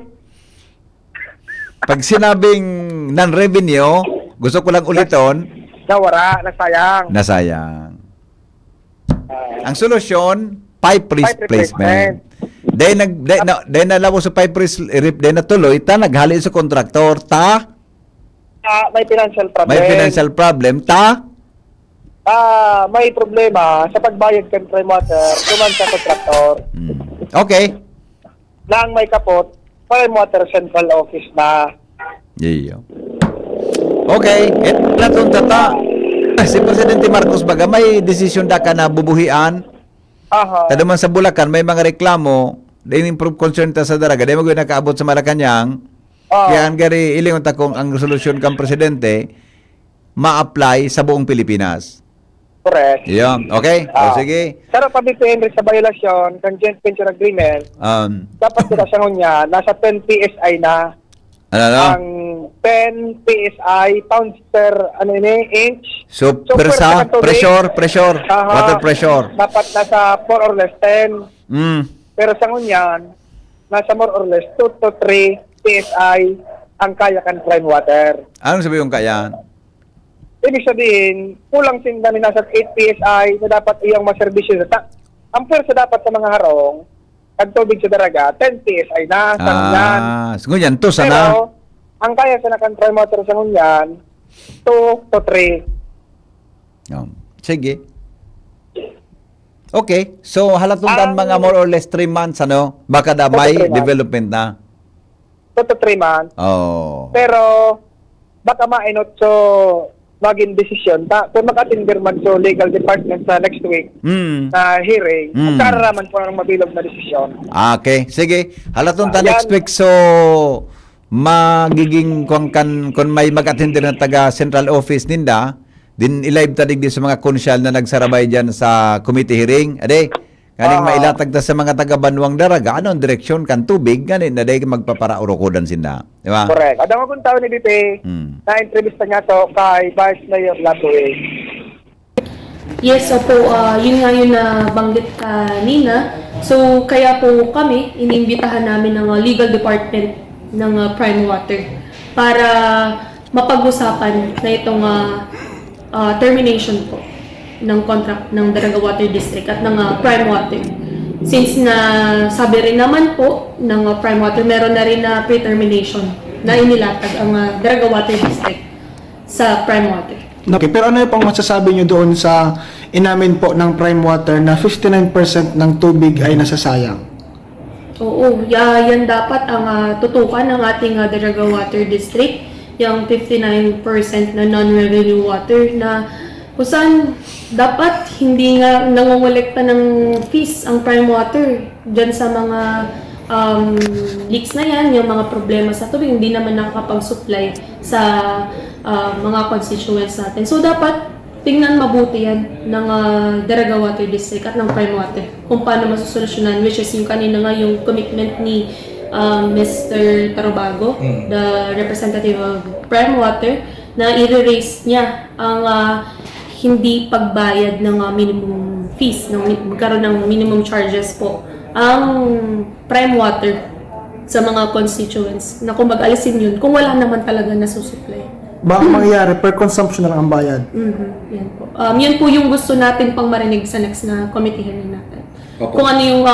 Pag sinabing non-revenue, gusto ko lang uliton, Nawara, nasayang. nasayang. Ang solusyon, pipe replacement. Dahil nalawo sa pipe dahil natuloy, ta naghali sa kontraktor, ta May financial problem. may financial problem, ta May problema sa pagbayad kay prime water, tuman sa kontraktor. Okay. Nang may kapot, prime water central office na. Iyo. Okay, platong tata. Si Presidente Marcos baga may desisyon da ka na bubuhian. Tadaman sa Bulacan may mga reklamo, din improve concern ta sa Daraga, dahil magawin nakaabot sa Malacanang. Kaya ang gari ilingon ta kung ang resolusyon kang presidente ma-apply sa buong Pilipinas. Correct. Iyon, okay? O sige. Pero pabituin rin sa violasyon, ng joint venture agreement, dapat sila sa ngunya, nasa 10 PSI na. Ano? Ang 10 PSI, pounds per inch. So, per sa tubig, pressure, water pressure. dapat nasa more or less 10. Pero sa ngunyan, nasa more or less 2 to 3 PSI ang kayakan prime water. Anong sabi yung kaya? Ibig sabihin, kulang sin kami nasa 8 PSI na dapat iyang maserbisyo sa ang pwersa dapat sa mga harong, ang tubig sa daraga, 10 PSI na sa ngunyan. So ngunyan, to sana. Pero, ang kaya sa nakan prime water sa ngunyan, 2 to 3. Sige. Okay. So, halatundan mga more or less 3 months, ano? Baka na may 3 months. development na. 2 to 3 months. Oh. Pero, baka mainot so maging desisyon. Kung makatindir man so legal department sa next week na hearing, magkararaman po ng mabilog na desisyon. Okay. Sige. Halatundan Ayan. next week. So, magiging kung may mag-attend ng taga central office ninda, din i-live tadig din sa mga konsyal na nagsarabay dyan sa committee hearing. Ade, ganing mailatag ta sa mga taga Banwang Daraga, anong direksyon kan tubig, ganin na day magpapara-urokodan sinda. Di ba? Correct. Adang akong tao ni BP, na-entrevista nga to kay Vice Mayor Latoy. Yes, opo, yun nga yun na banggit kanina. So, kaya po kami, iniimbitahan namin ng legal department ng Prime Water para mapag-usapan na itong termination po ng contract ng Daraga Water District at ng Prime Water. Since na sabi rin naman po ng Prime Water, meron na rin na pre-termination na inilatag ang Daraga Water District sa Prime Water. Okay, pero ano yung pang masasabi nyo doon sa inamin po ng Prime Water na 59% ng tubig ay nasasayang? Oo, yan dapat ang tutukan ng ating Daraga Water District, yung 59% na non-revenue water na kung saan dapat hindi nga nangongolekta ng fees ang Prime Water dyan sa mga leaks na yan, yung mga problema sa tubig, hindi naman nakakapag-supply sa mga constituents natin. So dapat tingnan mabuti yan ng Daraga Water District at ng Prime Water kung paano masusolusyonan, which is yung kanina nga yung commitment ni Mr. Tarobago, the representative of Prime Water, na i-raise niya ang hindi pagbayad ng minimum fees, magkaroon ng minimum charges po ang Prime Water sa mga constituents na kung mag-alisin yun kung wala naman talaga nasusupply. Baka mangyayari per consumption na lang ang bayad. Yan po. Yan po yung gusto natin pang marinig sa next na committee hearing natin. Kung ano yung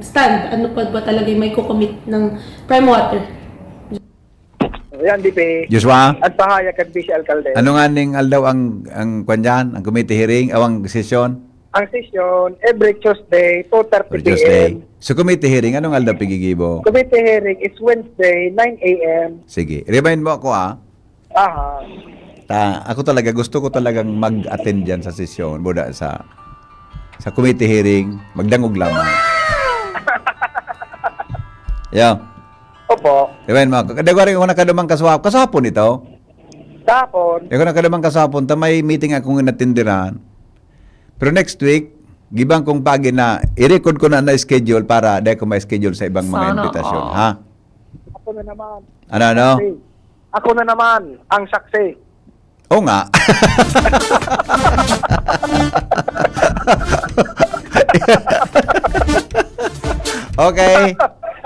stand, ano pa ba talaga yung may kukomit ng Prime Water. Ayan, BP. Joshua, At pahayag kag Vice Alcalde. ano nga ning aldaw ang kwanyan, ang committee hearing, awang session? Ang session, every Tuesday, 2:30 Or p.m. Tuesday. So committee hearing, anong aldaw pigigibo? Committee hearing is Wednesday, 9 a.m. Sige, remind mo ako Aha. Ako talaga, gusto ko talagang mag-attend dyan sa session, buda sa committee hearing, magdangog lamang. Yo. Opo. Remind mo ako. Kadagwari ko nakadumang kasapon ito. Tapon, Ako nakadumang kasapon, may meeting akong inatindiran. Pero next week, gibang kong pagi na, i-record ko na schedule para dahil ko may schedule sa ibang mga invitation. Ha? ako na naman. Ano? Ako na naman, ang saksi. Oo nga. Okay.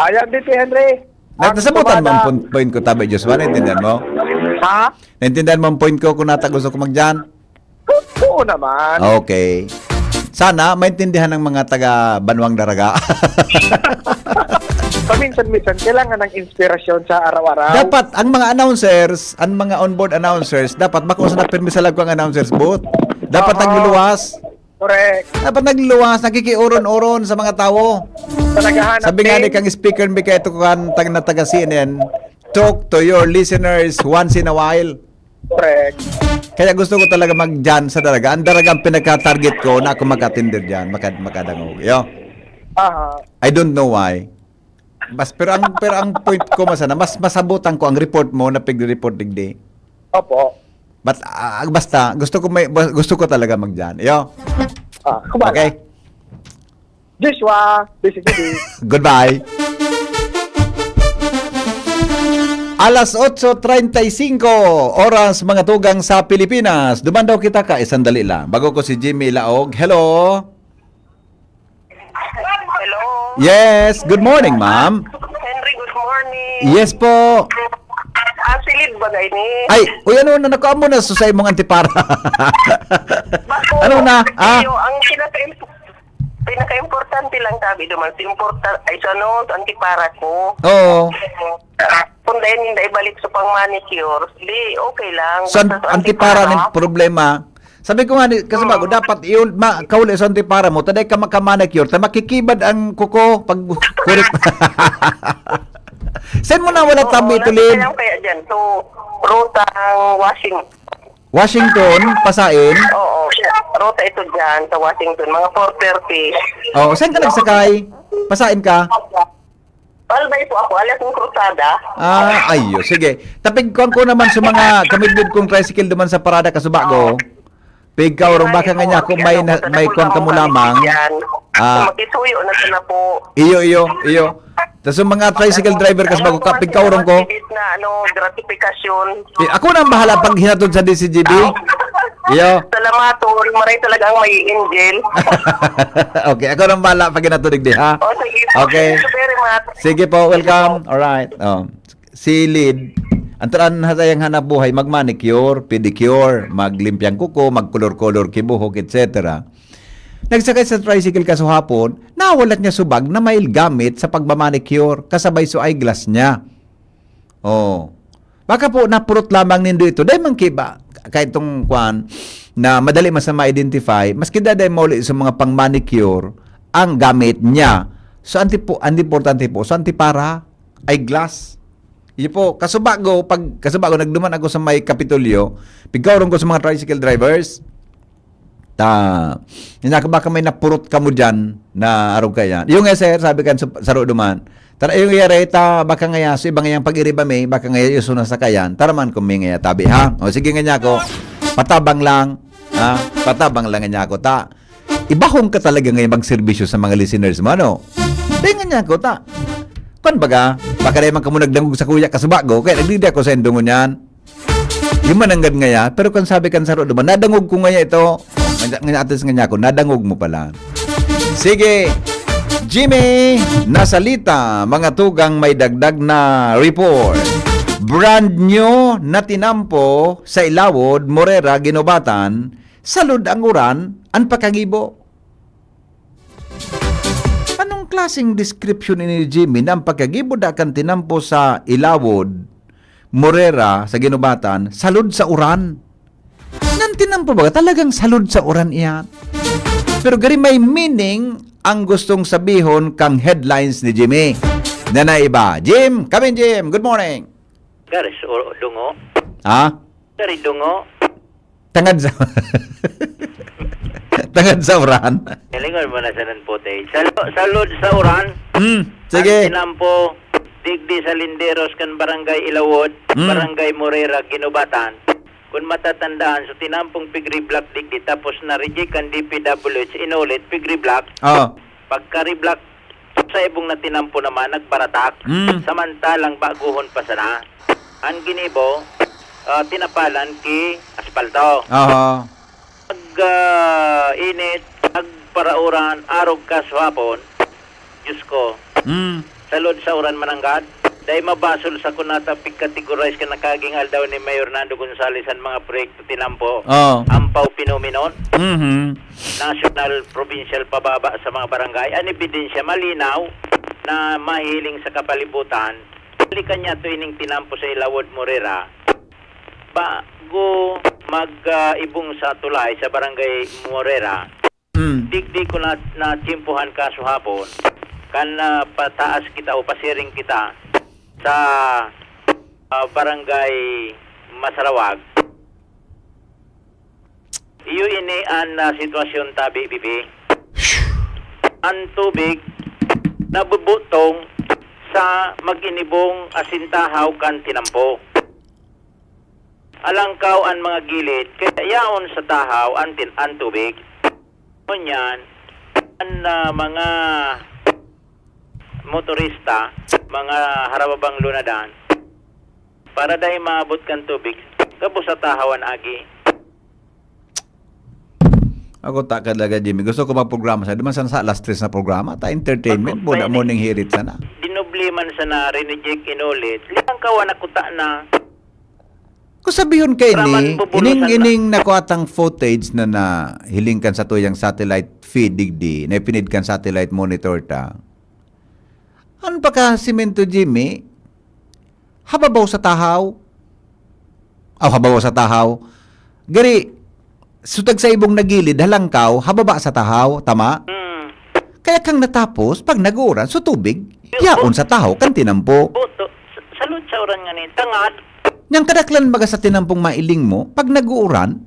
Ayan, BP Henry. Nasabutan mo ang point ko, Tabi Joshua. Naintindihan mo? Ha? Naintindihan mo ang point ko kung gusto ko magdyan? Oo naman. Okay. Sana maintindihan ng mga taga Banwang Daraga. Paminsan-minsan, kailangan ng inspirasyon sa araw-araw. Dapat ang mga announcers, ang mga onboard announcers, dapat makuha na permis sa lagwang announcers booth. Dapat nagluluwas. Correct. Dapat nagluluwas, nakikiuron-uron sa mga tao. Naghahanap Sabi nga ni kang speaker, may kayo kan na taga CNN, talk to your listeners once in a while. Correct. Kaya gusto ko talaga mag-dyan sa Daraga. Ang Daraga ang pinaka-target ko na ako mag-attender dyan, makadangog. Yo. Aha. I don't know why. Pero ang point ko masana, mas masabutan ko ang report mo na pig-report digdi. Opo. But basta gusto ko talaga mag-dyan. Yo. Kumbaga. Okay. Joshua, basically. Goodbye. Alas 8:35 oras mga tugang sa Pilipinas. Dumandaw kita ka, sandali lang. Bago ko si Jimmy Laog. Hello. Hello. Yes, good morning, ma'am. Henry, good morning. Yes po. tubig bagay ni. Ay, uy, ano na nakuha mo na sa imong antipara? Bako, Ano na? Iyo, ang pinaka-importante lang sabi duman, ay sa no, antipara ko. Oo. Kung dahil hindi ibalik sa pang-manicure, di okay lang. So, Basta sa antipara ng problema. Sabi ko nga, kasi bago, dapat yun, kauli sa antipara mo, taday ka makamanicure, taday makikibad ang kuko pag kurik. Saan mo na wala tabi ito, Lid? Kaya dyan, to rutang Washington, Pasain. Oo, ruta ito dyan sa Washington, mga 4:30. Oh, saan ka nagsakay? Pasain ka? Palbay po ako, alas ng krusada. Ayo, sige. Tapigkuhan ko naman sa mga kamidbid kong tricycle duman sa parada Kasubago. Pigkaw rong baka nga niya kung may kuhan ka mo lamang. Makisuyo na sila po. Iyo. Tapos yung mga tricycle driver Kasubago, pigkaw rong ko. Na gratifikasyon. Ako na ang bahala pag hinatod sa DCGB. Iyo. Salamatol, maray talagang may angel. Okay, ako na ang bahala pag hinatod di ha. O, sige po. Okay. Thank you very much. Sige po, welcome. Alright. Si Lid, ang taran hasayang hanap buhay, mag-manicure, pedicure, maglimpyang kuko, magkolor-kolor kibuhok, etc. Nagsakay sa tricycle kaso hapon, nawalat niya subag na may gamit sa pagmamanicure, kasabay sa eyeglass niya. Baka po napurot lamang nindo ito. Dahil man kiba, kahit itong kwan, na madali mas na ma-identify, maski daday mauli sa mga pang-manicure, ang gamit niya. So, importante po, so antipara, eyeglass. Iyo po, kasubago nagduman ako sa may Kapitolyo, pigkawron ko sa mga tricycle drivers. Baka may napurot ka mo dyan na araw kaya. Yung sir, sabi kan sa duman, tara yung yareta, baka ngaya, so ibang ngayang pag-iriba may, baka ngaya yung sunang sakayan, taraman kung may ngaya tabi, ha? O sige nga niya ako, patabang lang, ha? Patabang lang nga niya ako, ibahong ka talaga ngayon magserbisyo sa mga listeners mo, ano? Tingnan niya ako, Kan baga, baka naman ka mo nagdangog sa kuya Kasubago, kaya nagdidi ako sa endungo niyan. Yung mananggad ngaya, pero kung sabi kan saro naman, nadangog ko ngaya ito. Atas nga ako, nadangog mo pala. Sige, Jimmy, nasalita, mga tugang may dagdag na report. Brand new na tinampo sa Ilawod, Morera, Ginobatan, salud ang uran, ang pakagibo. Klaseng description ni Jimmy na ang pagkagibod akan tinampo sa Ilawod, Morera, sa Ginobatan, salud sa uran. Nang tinampo ba? Talagang salud sa uran iyan. Pero gari may meaning ang gustong sabihon kang headlines ni Jimmy. Iba. Jim, come in Jim. Good morning. Garis, dungo. Ha? Garis, dungo. Tangad sa... Tangad sa uran. Galingon mo na sa nanpote. Salud sa uran. Sige. Ang tinampo, digdi sa Linderos kan Barangay Ilawod, Barangay Morera, Ginobatan. Kung matatandaan, so tinampong Pigri Black digdi, tapos na-reject ang DPWH, inulit, Pigri Black. Pagka-reblock, sa ibong na tinampo naman, nagbaratak. Samantalang baguhon pa sana. Ang ginibo, tinapalan ki aspalto. Pag-init, nagparauran, arog ka sa hapon, Diyos ko, salud sa uran mananggad, dahil mabasol sa kunata pig-categorize ka nakaging aldaw ni Mayor Nando Gonzales ang mga proyekto tinampo, ampaw pinominon, national, provincial pababa sa mga barangay, ang ebidensya malinaw na mahiling sa kapalibutan, balikan niya ito ining tinampo sa Ilawod Morera, bago mag-ibong sa tulay sa Barangay Morera, digdi ko na tsimpuhan kaso hapon, kan pataas kita o pasiring kita sa Barangay Masarawag. Iyo ini ang sitwasyon tabi, bibi. Ang tubig nabubutong sa mag-inibong asintahaw kan tinampo. Alangkaw ang mga gilid, kaya yaon sa tahaw ang tubig. Kunyan, ang mga motorista, mga harababang lunadan, para dahil maabot kan tubig, kabos sa tahawan agi. Ako takad laga, Jimmy. Gusto ko magprograma sa diman sa alas 3 na programa, ta entertainment, muna morning hirit sana. Dinubliman sana, rinijik inulit. Liang kawan ako ta na, Kung sabihin kay Raman ni, bubulusan ining nakuatang footage na hilingkan sa tuyang satellite feed digdi, na ipinidkan satellite monitor ta. Ano pa ka simento Jimmy? Hababaw sa tahaw? Hababaw sa tahaw. Gari, sutag sa ibong nagilid, halangkaw, hababa sa tahaw, tama? Kaya kang natapos, pag naguran, so tubig, yaon sa tahaw, kan tinampo. Buto, salud sa oran nga ni, tangad. Nang kadaklan baga sa tinampong mailing mo, pag naguuran,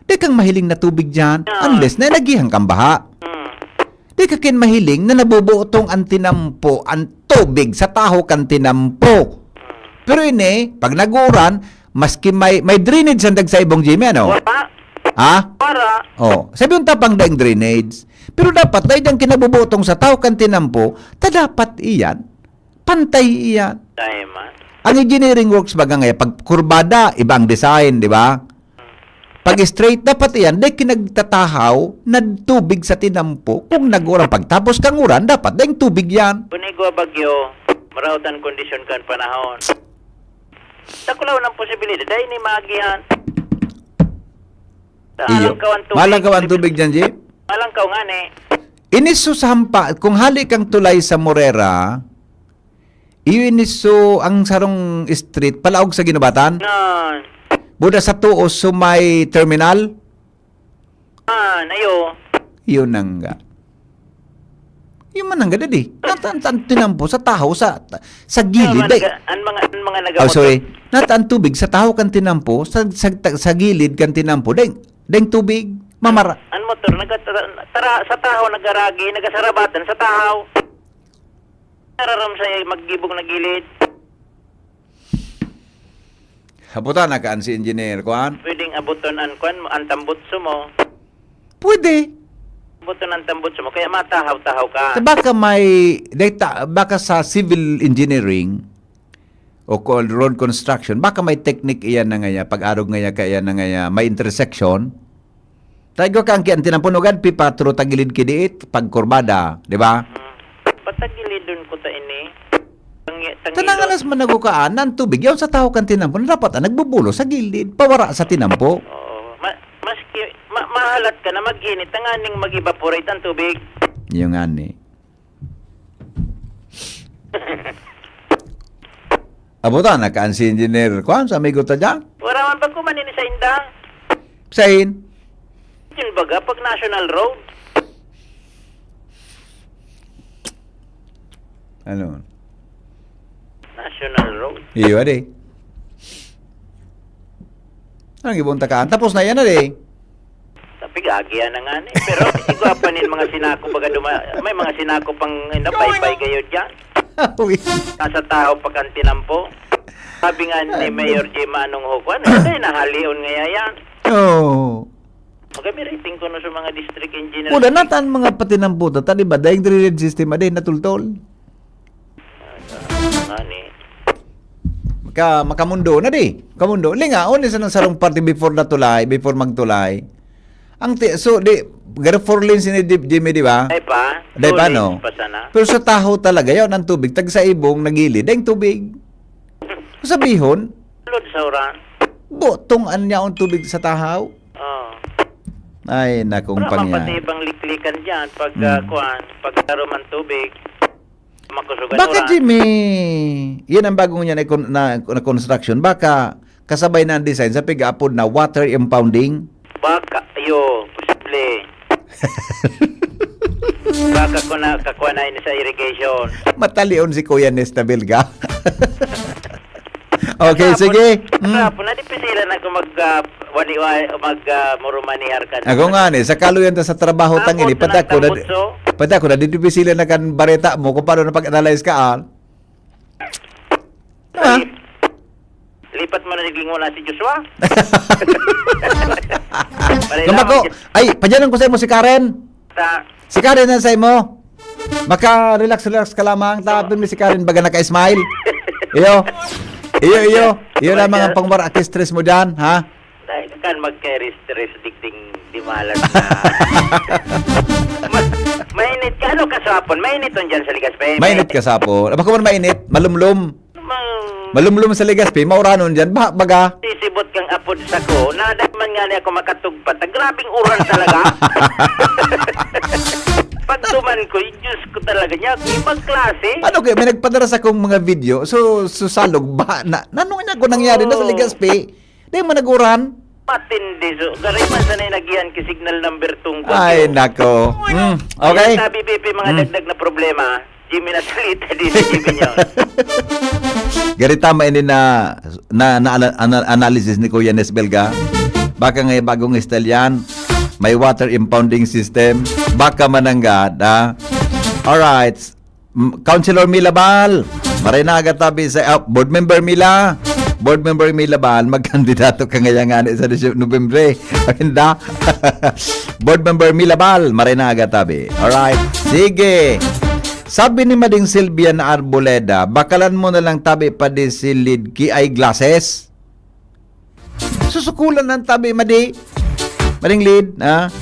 di kang mahiling na tubig dyan, unless na nagihang kang baha. Di ka kin mahiling na nabubuotong ang tinampo, ang tubig sa taho kan tinampo. Pero ini, pag naguuran, maski may drainage sandag sa ibong Jimmy, ano? Wala. Ha? Para. Oh, sabi yung tapang daing drainage. Pero dapat dahil yung kinabubutong sa tao kan tinampo, dapat iyan, pantay iyan. Dahil man. Ang engineering works baga ngayon, pag kurbada, ibang design, di ba? Pag straight, dapat iyan, dahil kinagtatahaw na tubig sa tinampo. Kung nag-uran, pagtapos kang uran, dapat dahil tubig yan. Kunigwa bagyo, marautan kondisyon kan panahon. Takulaw ng posibilidad, dahil ni magihan. Iyo. Malangkaw ang tubig dyan, Jim? Malangkaw nga ni. Iniso sa hampa, kung hali kang tulay sa Morera, iniso ang sarong street, palaog sa Ginubatan, Nan. buda sa tuos so may terminal, Ayo. yun nang nga. Yun man ang ganda di. Nataan tinampo sa tahaw sa gilid. Ang mga nagawa. Oh, sorry. Nataan tubig sa tahaw kan tinampo, sa gilid kan tinampo. Deng tubig, mamara. Ang motor, sa tahaw nagaragi, nagasarabatan sa tahaw. Nararam sa maggibog na gilid. Habutan na kaan si engineer, kuan? Pwedeng abuton ang tambutso mo. Pwede. Abuton ang tambutso mo, kaya matahaw-tahaw ka. Baka baka sa civil engineering o road construction, baka may technique iyan na ngaya, pag-arog ngaya kaya na ngaya, may intersection. Tayo ka ang kian tinampunugan, pipatro tagilid kidiit, pagkurbada, di ba? Patagilid dun ko ta ini. Tananganas man nagukaan, ng tubig, yaw sa tao kan tinampo, dapat nagbubulo sa gilid, pawara sa tinampo. Maski, mahalat ka na mag-init, tanganing mag-evaporate ang tubig. Yung ani. Abutan na kaan si engineer, kuan sa amigo ta dyan? Wala man ba kumanin sa indang? Sain? Yun baga, pag national road. Ano? National road. Iyo, ade. Anong ibon takaan? Tapos na yan, ade. Tapi gagiyan na nga ni. Pero siguro pa nin mga sinako baga may mga sinako pang napay-pay kayo dyan. Nasa tao pa kan tinampo. Sabi nga ni Mayor J. Manong Hukwan, ay nahalion nga yan. Oo. Magabirating ko na sa mga district engineer. Pula nataan mga patinampo ta, di ba? Dahil drainage system, ade, natultol. Ani. Makamundo na di. Kamundo. Linga, onis sa sarong party before natulay, before magtulay. So, gara 4 lanes ni Jimmy, di ba? Ay pa? Day pa, no? Pa sana. Pero sa taho talaga, yaw ng tubig. Tag sa ibong, nagilid, dahil tubig. Sabihon, Lord sa oran. botong anya ang tubig sa tahaw. Oh. Ay, nakong Para pangyan. mapatibang liklikan dyan pag pag taruman tubig. Makusugan Baka, oran. Jimmy, yan ang bagong niya na construction. Baka kasabay na ang design sa pig-apod na water impounding. Baka, posible. Baka ko na kakuha na ini sa irrigation. Matalion si Kuya Nesta Belga. Okay, sige. Kapon na di pisilan ako murumaniar ka. Ako nga ni, sa kaluyan ta sa trabaho tangini, patak ko na dito pisilan na kan bareta mo kung paano na pag-analyze ka. Lipat mo na naglingon na si Joshua. Lumako, ay, padyanan ko sa imo si Karen. Si Karen na sa imo. Maka-relax ka lamang. Tapin mo si Karen baga naka-smile. Iyo lamang ang pangmara stress mo dyan, ha? Dahil kan mag-stress dikting di malas na. Mainit ka, ano kasapon? Mainit on dyan sa Ligaspe. Mainit ka sapon. Aba ko man mainit, malumlum. Malumlum sa Legazpi, mauranon dyan, baga. Sisibot kang apod sa ko, nadaman nga niya ako makatugpat. Grabing uran talaga. Pagtuman ko, Diyos ko talaga niya, ibang klase. Ano kayo, may nagpadara sa akong mga video, so salog ba, nanong niya ko nangyari na sa Legazpi? Di mo naguran? Matindi. So, gariman sanay nagiyan ki signal number 2. Ay, nako. Okay. Kaya sabi, Pepe, mga dagdag na problema, Jimmy na salita di sa Jimmy niyo. Gari tama ini na analysis ni Kuya Nes Belga. Baka ngay bagong style yan. May water impounding system. Baka mananggad, ha? Alright. Councilor Milabal. Maray na agad tabi sa board member Mila. Board member Milabal, magkandidato ka ngayon nga sa Nobyembre. Hinda. Board member Milabal, maray na agad tabi. Alright. Sige. Sabi ni Mading Sylvia na Arboleda, bakalan mo na lang tabi pa di si Lidki eyeglasses. Susukulan ng tabi, Madi. Mading Lid, ha?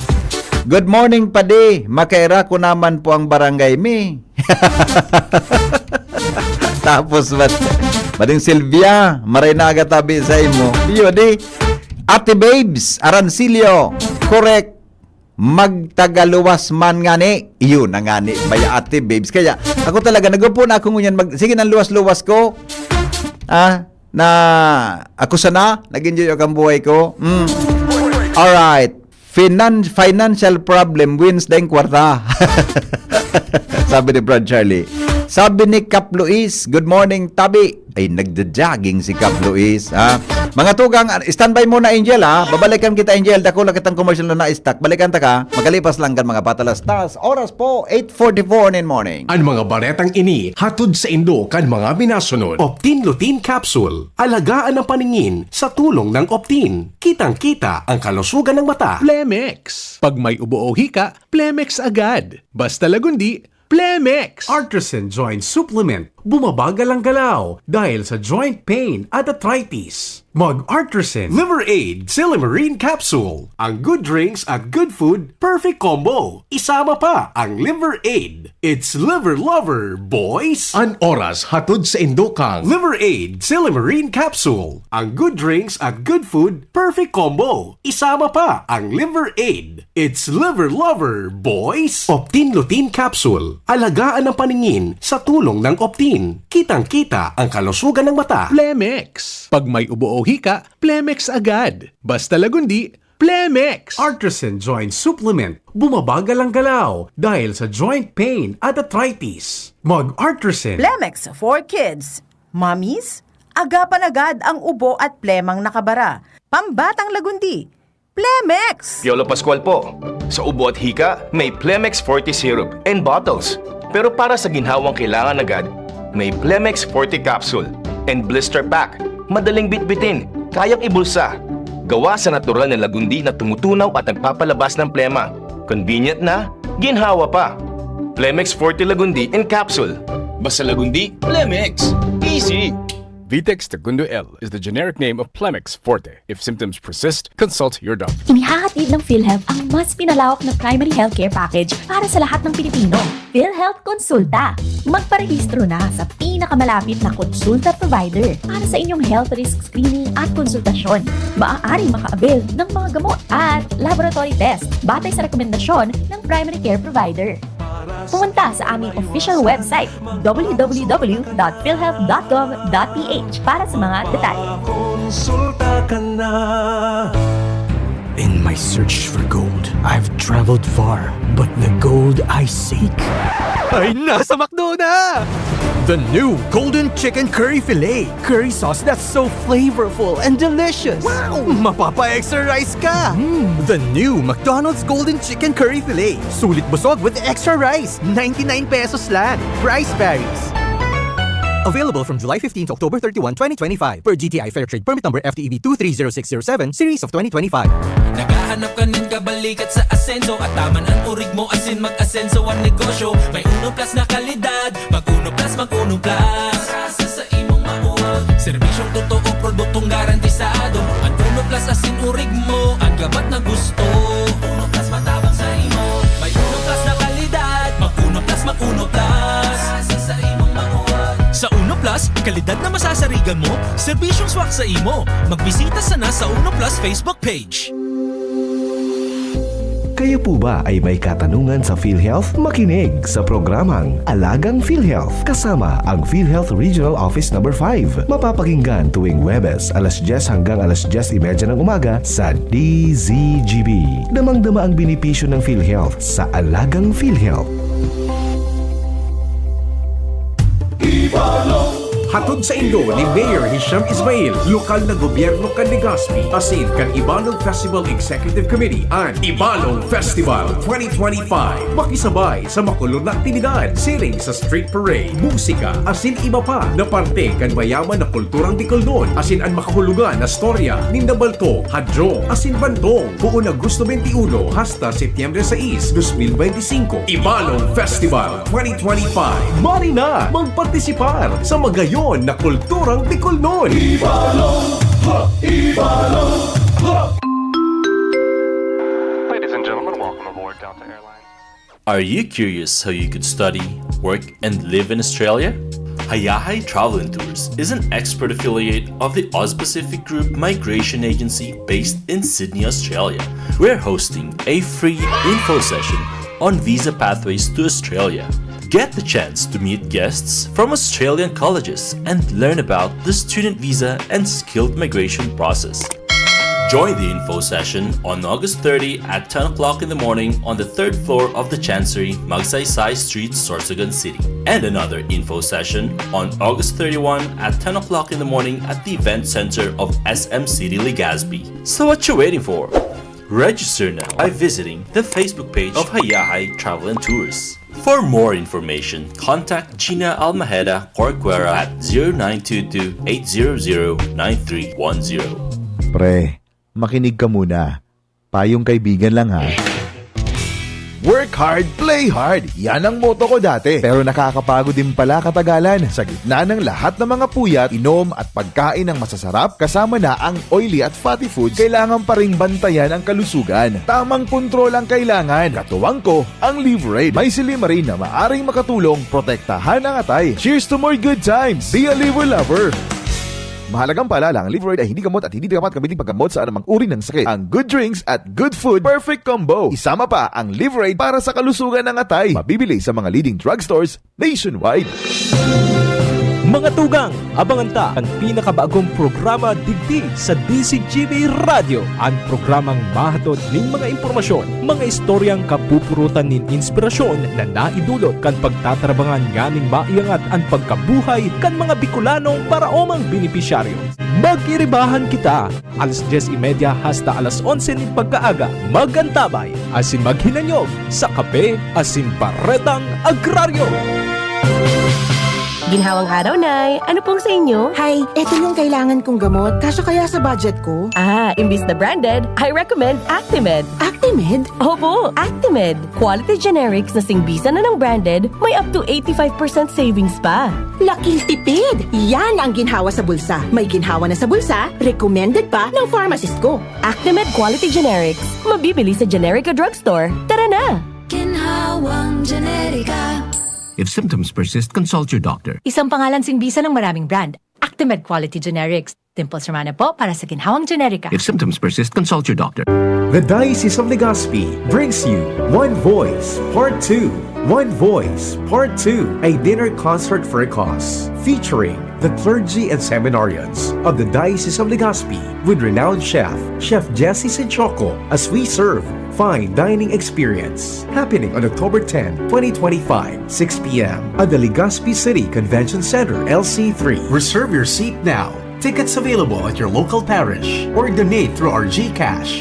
Good morning, Padi. Makaira ko naman po ang barangay mi. Tapos, Mading Sylvia, maray na agad tabi sa imo. Iyo, di. Ate Babes, Arancilio, correct. Magtagaluwas man ngani. Iyon na ngani. Baya Ate Babes. Kaya, ako talaga, nag-upo na ako ngunyan. Sige, nang luwas-luwas ko. Na ako sana, nag-enjoy ang buhay ko. Alright. Financial problem wins dahil kwarta. Sabi ni Brad Charlie. Sabi ni Cap Luis, good morning, Tabi. Ay, nagda-jogging si Cap Luis, ha? Mga tugang, standby muna, Angel, ha? Babalikan kita, Angel. Dako lang kitang commercial na na-stack. Balikan ta ka. Magalipas lang kan mga patalastas. Oras po, 8:44 in morning. Ang mga baretang ini, hatod sa Indo kan mga binasunod. Optin Lutein Capsule. Alagaan ang paningin sa tulong ng Optin. Kitang-kita ang kalusugan ng mata. Plemex. Pag may ubo o hika, Plemex agad. Basta lagundi, Plemex. Artisan Joint Supplement. Bumabagal ang galaw dahil sa joint pain at arthritis. Mag-Artisan Liver Aid Silimarine Capsule. Ang good drinks at good food, perfect combo. Isama pa ang Liver Aid. It's liver lover, boys! An oras hatod sa Indokang. Liver Aid Silimarine Capsule. Ang good drinks at good food, perfect combo. Isama pa ang Liver Aid. It's liver lover, boys! Optin Lutein Capsule. Alagaan ang paningin sa tulong ng Optin. Kitang-kita ang kalusugan ng mata. Plemex. Pag may ubo o hika, Plemex agad. Basta lagundi, Plemex. Artisan Joint Supplement. Bumabagal ang galaw dahil sa joint pain at arthritis. Mag-Artisan Plemex for kids. Mommies, agapan agad ang ubo at plemang nakabara. Pambatang lagundi. Plemex! Piolo Pascual po. Sa ubo at hika, may Plemex Forte Syrup and bottles. Pero para sa ginhawang kailangan agad, may Plemex Forte Capsule and Blister Pack. Madaling bitbitin, kayang ibulsa. Gawa sa natural na lagundi na tumutunaw at nagpapalabas ng plema. Convenient na, ginhawa pa. Plemex Forte Lagundi in Capsule. Basta lagundi, Plemex. Easy! Vitex Segundo L is the generic name of Plemex Forte. If symptoms persist, consult your doctor. Inihahatid ng PhilHealth ang mas pinalawak na primary healthcare package para sa lahat ng Pilipino. PhilHealth Konsulta. Magparehistro na sa pinakamalapit na konsulta provider para sa inyong health risk screening at konsultasyon. Maaaring maka-avail ng mga gamot at laboratory test batay sa rekomendasyon ng primary care provider. Pumunta sa aming official website www.philhealth.gov.ph para sa mga detalye. In my search for gold, I've traveled far, but the gold I seek ay nasa McDo na! The new Golden Chicken Curry Filet. Curry sauce that's so flavorful and delicious. Wow! Mapapa-extra-rice ka! The new McDonald's Golden Chicken Curry Filet. Sulit busog with extra rice. 99 pesos lang. Price varies. Available from July 15 to October 31, 2025 per GTI Fair Trade Permit Number FTEB 230607 Series of 2025. Naghahanap ka ng kabalikat sa asenso at taman ang urig mo asin mag-asenso ang negosyo. May Uno Plus na kalidad, mag-Uno Plus, mag-Uno Plus. Sa imong mauwag, serbisyong totoo, produktong garantisado. Ang Uno Plus asin urig mo, ang gabat na gusto. Uno Plus matabang sa imo. May Uno Plus na kalidad, mag-Uno Plus, mag-Uno Plus. Sa imong mauwag. Sa Uno Plus, Ang kalidad na masasarigan mo, serbisyong swak sa imo. Magbisita sana sa Uno Plus Facebook page. Kayo po ba ay may katanungan sa PhilHealth? Makinig sa programang Alagang PhilHealth kasama ang PhilHealth Regional Office No. 5. Mapapakinggan tuwing Huwebes, alas 10 hanggang alas 10:30 ng umaga sa DZGB. Damang-dama ang benepisyo ng PhilHealth sa Alagang PhilHealth. Hatod sa Indo ni Mayor Hisham Ismail, lokal na gobyerno kan Legazpi, asin kan Ibalong Festival Executive Committee ang Ibalong Festival 2025. Makisabay sa makulong na aktibidad, siring sa street parade, musika, asin iba pa na parte kan mayaman na kulturang Bicolnon, asin ang makahulugan na storya ni Nabalto, Hadro, asin Bantong, buong Agosto 21 hasta Setyembre 6, 2025. Ibalong Festival 2025. Mari na magpartisipar sa magayon na kulturang Bicolnon. Ibalong! Ibalong! Ladies and gentlemen, welcome aboard Delta Airlines. Are you curious how you could study, work, and live in Australia? Hayahay Travel and Tours is an expert affiliate of the AusPacific Group migration agency based in Sydney, Australia. We're hosting a free info session on visa pathways to Australia. Get the chance to meet guests from Australian colleges and learn about the student visa and skilled migration process. Join the info session on August 30 at 10 o'clock in the morning on the 3rd floor of the Chancery, Magsaysay Street, Sorsogon City. And another info session on August 31 at 10 o'clock in the morning at the Event Center of SM City, Legazpi. So what you waiting for? Register now by visiting the Facebook page of Hayahay Travel and Tours. For more information, contact Gina Almaheda Corcuera at 0922-800-9310. Pre, makinig ka muna. Payong kaibigan lang ha. Work hard, play hard. Yan ang motto ko dati. Pero nakakapagod din pala katagalan. Sa gitna ng lahat ng mga puyat, inom at pagkain ng masasarap, kasama na ang oily at fatty foods, kailangan pa ring bantayan ang kalusugan. Tamang kontrol ang kailangan. Katuwang ko, ang Liverade. May Silimarin na maaring makatulong protektahan ang atay. Cheers to more good times. Be a liver lover. Mahalagang paalala, ang Liverade ay hindi gamot at hindi dapat gamitin paggamot sa anumang uri ng sakit. Ang good drinks at good food, perfect combo. Isama pa ang Liverade para sa kalusugan ng atay. Mabibili sa mga leading drugstores nationwide. Mga tugang, abangan ta ang pinakabagong programa digdi sa DCGB Radio. Ang programang mahatod ning mga impormasyon, mga istoryang kapupurutan nin inspirasyon na naidulot kan pagtatrabangan ganing maiangat ang pagkabuhay kan mga Bicolanong paraomang benepisyaryo. Mag-iribahan kita, alas 10:30 hasta alas 11 ning pagkaaga. Magantabay, asin maghinanyog sa kape, asin paretang agraryo. Ginhawang araw, Nay. Ano pong sa inyo? Hi, eto yung kailangan kong gamot. Kasya kaya sa budget ko? Imbis na branded, I recommend Actimed. Actimed? Opo, Actimed. Quality generics na singbisa na ng branded, may up to 85% savings pa. Laking tipid! Yan ang ginhawa sa bulsa. May ginhawa na sa bulsa, recommended pa ng pharmacist ko. Actimed Quality Generics. Mabibili sa Generica Drugstore. Tara na! Ginhawang Generica. If symptoms persist, consult your doctor. Isang pangalan singbisa ng maraming brand. Actimed Quality Generics. Dimples Romana po para sa Ginhawang Generica. If symptoms persist, consult your doctor. The Diocese of Legazpi brings you One Voice Part 2. One Voice Part 2, a dinner concert for a cause, featuring the clergy and seminarians of the Diocese of Legazpi with renowned chef Jesse Senchoco, as we serve fine dining experience happening on October 10, 2025, 6 p.m. at the Legazpi City Convention Center, LC3. Reserve your seat now. Tickets available at your local parish or donate through our GCash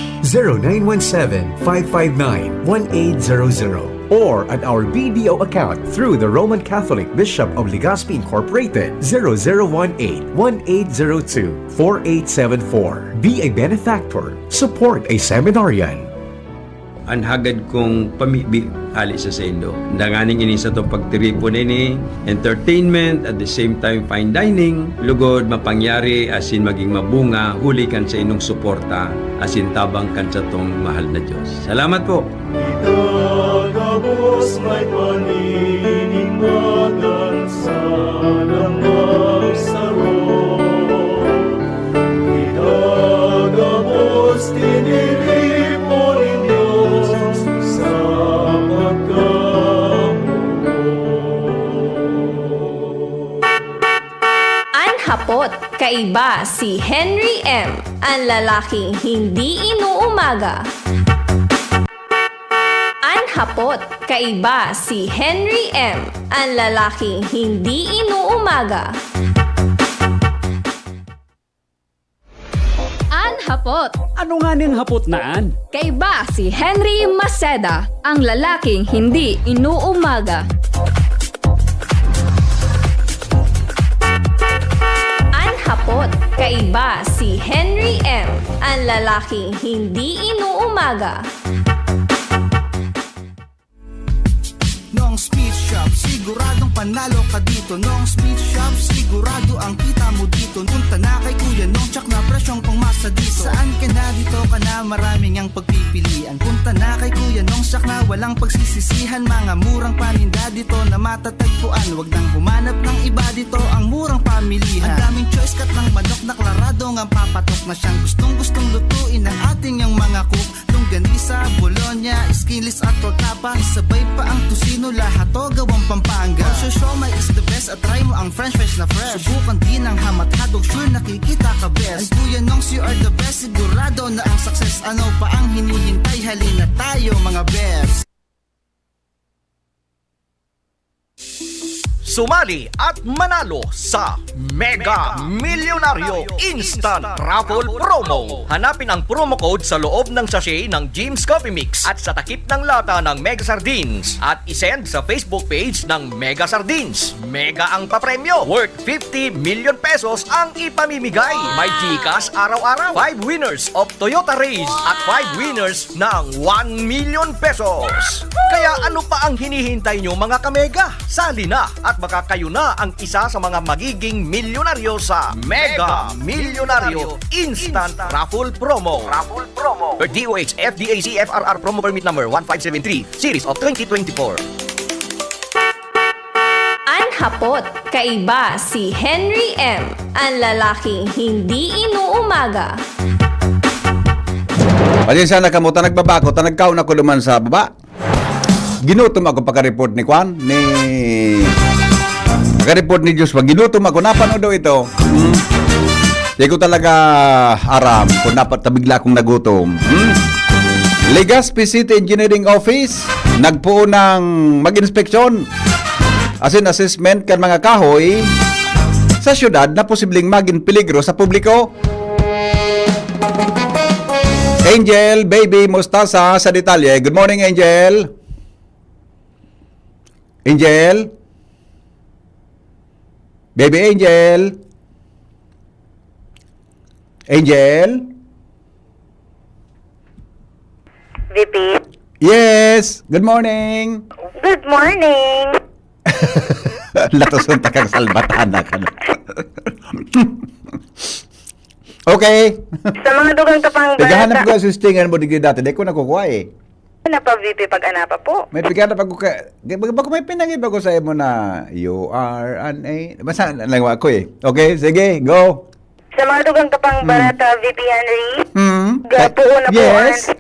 0917-559-1800 or at our BDO account through the Roman Catholic Bishop of Legazpi Incorporated 0018-1802-4874. Be a benefactor. Support a seminarian. Ang hagad kong pamibi ali sa sendo. Danganing ini sa to pagtiripo nini, entertainment at the same time fine dining, lugod mapangyari asin maging mabunga huli kan sa inong suporta asin tabang kan sa tong mahal na Diyos. Salamat po. Itagabos may paninindigan sa lamang sa hapot, kaiba si Henry M. Ang lalaking hindi inuumaga. Anhapot, kaiba si Henry M. Ang lalaking hindi inuumaga. Anhapot. Ano nga ning hapot naan? Kaiba si Henry Maceda, ang lalaking hindi inuumaga. Anhapot, kaiba si Henry M. Ang lalaking hindi inuumaga. Nong speed shop, siguradong panalo ka dito. Nong speed shop, sigurado ang kita mo dito. Punta na kay Kuya Nong, tsak na presyong pumasa dito. Saan ka na dito ka na, maraming ang pagpipilian. Punta na kay Kuya Nong, tsak na walang pagsisisihan. Mga murang paninda dito na matatagpuan. Wag nang humanap ng iba dito, ang murang pamilihan. Ang daming choice, kat ng manok na klaradong ang papatok na siyang gustong lutuin ng ating yung mga cook. Longganisa, Bologna, skinless at tortapa. Isabay pa ang tusino, lahat to gawang Pampanga. Also siomai is the best, at try mo ang french fries na fresh. Subukan din ang hamat hadog, sure nakikita ka best. And Kuya Nongs, you are the best, sigurado na ang success. Ano pa ang hinihintay, halina tayo mga best. Sumali at manalo sa Mega Milyonaryo Instant Raffle Promo. Hanapin ang promo code sa loob ng sachet ng Jim's Coffee Mix at sa takip ng lata ng Mega Sardines at isend sa Facebook page ng Mega Sardines. Mega ang papremyo, worth 50 million pesos ang ipamimigay. May GCash araw-araw, 5 winners of Toyota Race at 5 winners ng 1 million pesos. Kaya ano pa ang hinihintay nyo mga kamega? Sali na at baka kayo na ang isa sa mga magiging milyonaryo sa Mega Milyonaryo Instant Raffle Promo. Per DOH FDAC FRR Promo Permit Number 1573 Series of 2024. Anhapot, kaiba si Henry M. Ang lalaking hindi inuumaga. Pasensya na kamo, nagbabako, nagkaon ako duman sa baba. Ginutom ako pagka-report ni Kwan, pagka-report ni Joshua, ginutom ako, napanood daw ito. Hindi ko talaga aram kung tabigla akong nagutom. Legazpi City Engineering Office, nagpuo ng mag-inspeksyon, as in assessment kan mga kahoy sa syudad na posibleng maging peligro sa publiko. Angel, baby, mustasa sa detalye. Good morning, Angel. Angel? Baby Angel? Angel? VP? Yes! Good morning! Good morning! Latoson takang salbatana ka na. Okay. Sa mga dugang kapang Naghahanap ko ang sustingan mo digli dati. Di ko nakukuha eh. Ano pa, VP, pag-anapa po? May piganap ako bago may pinangib ako sa imo na you are an A. Basta lang ako eh. Okay, sige, go. Sa mga dugang kapang barata, VP Henry, gapo na po yes.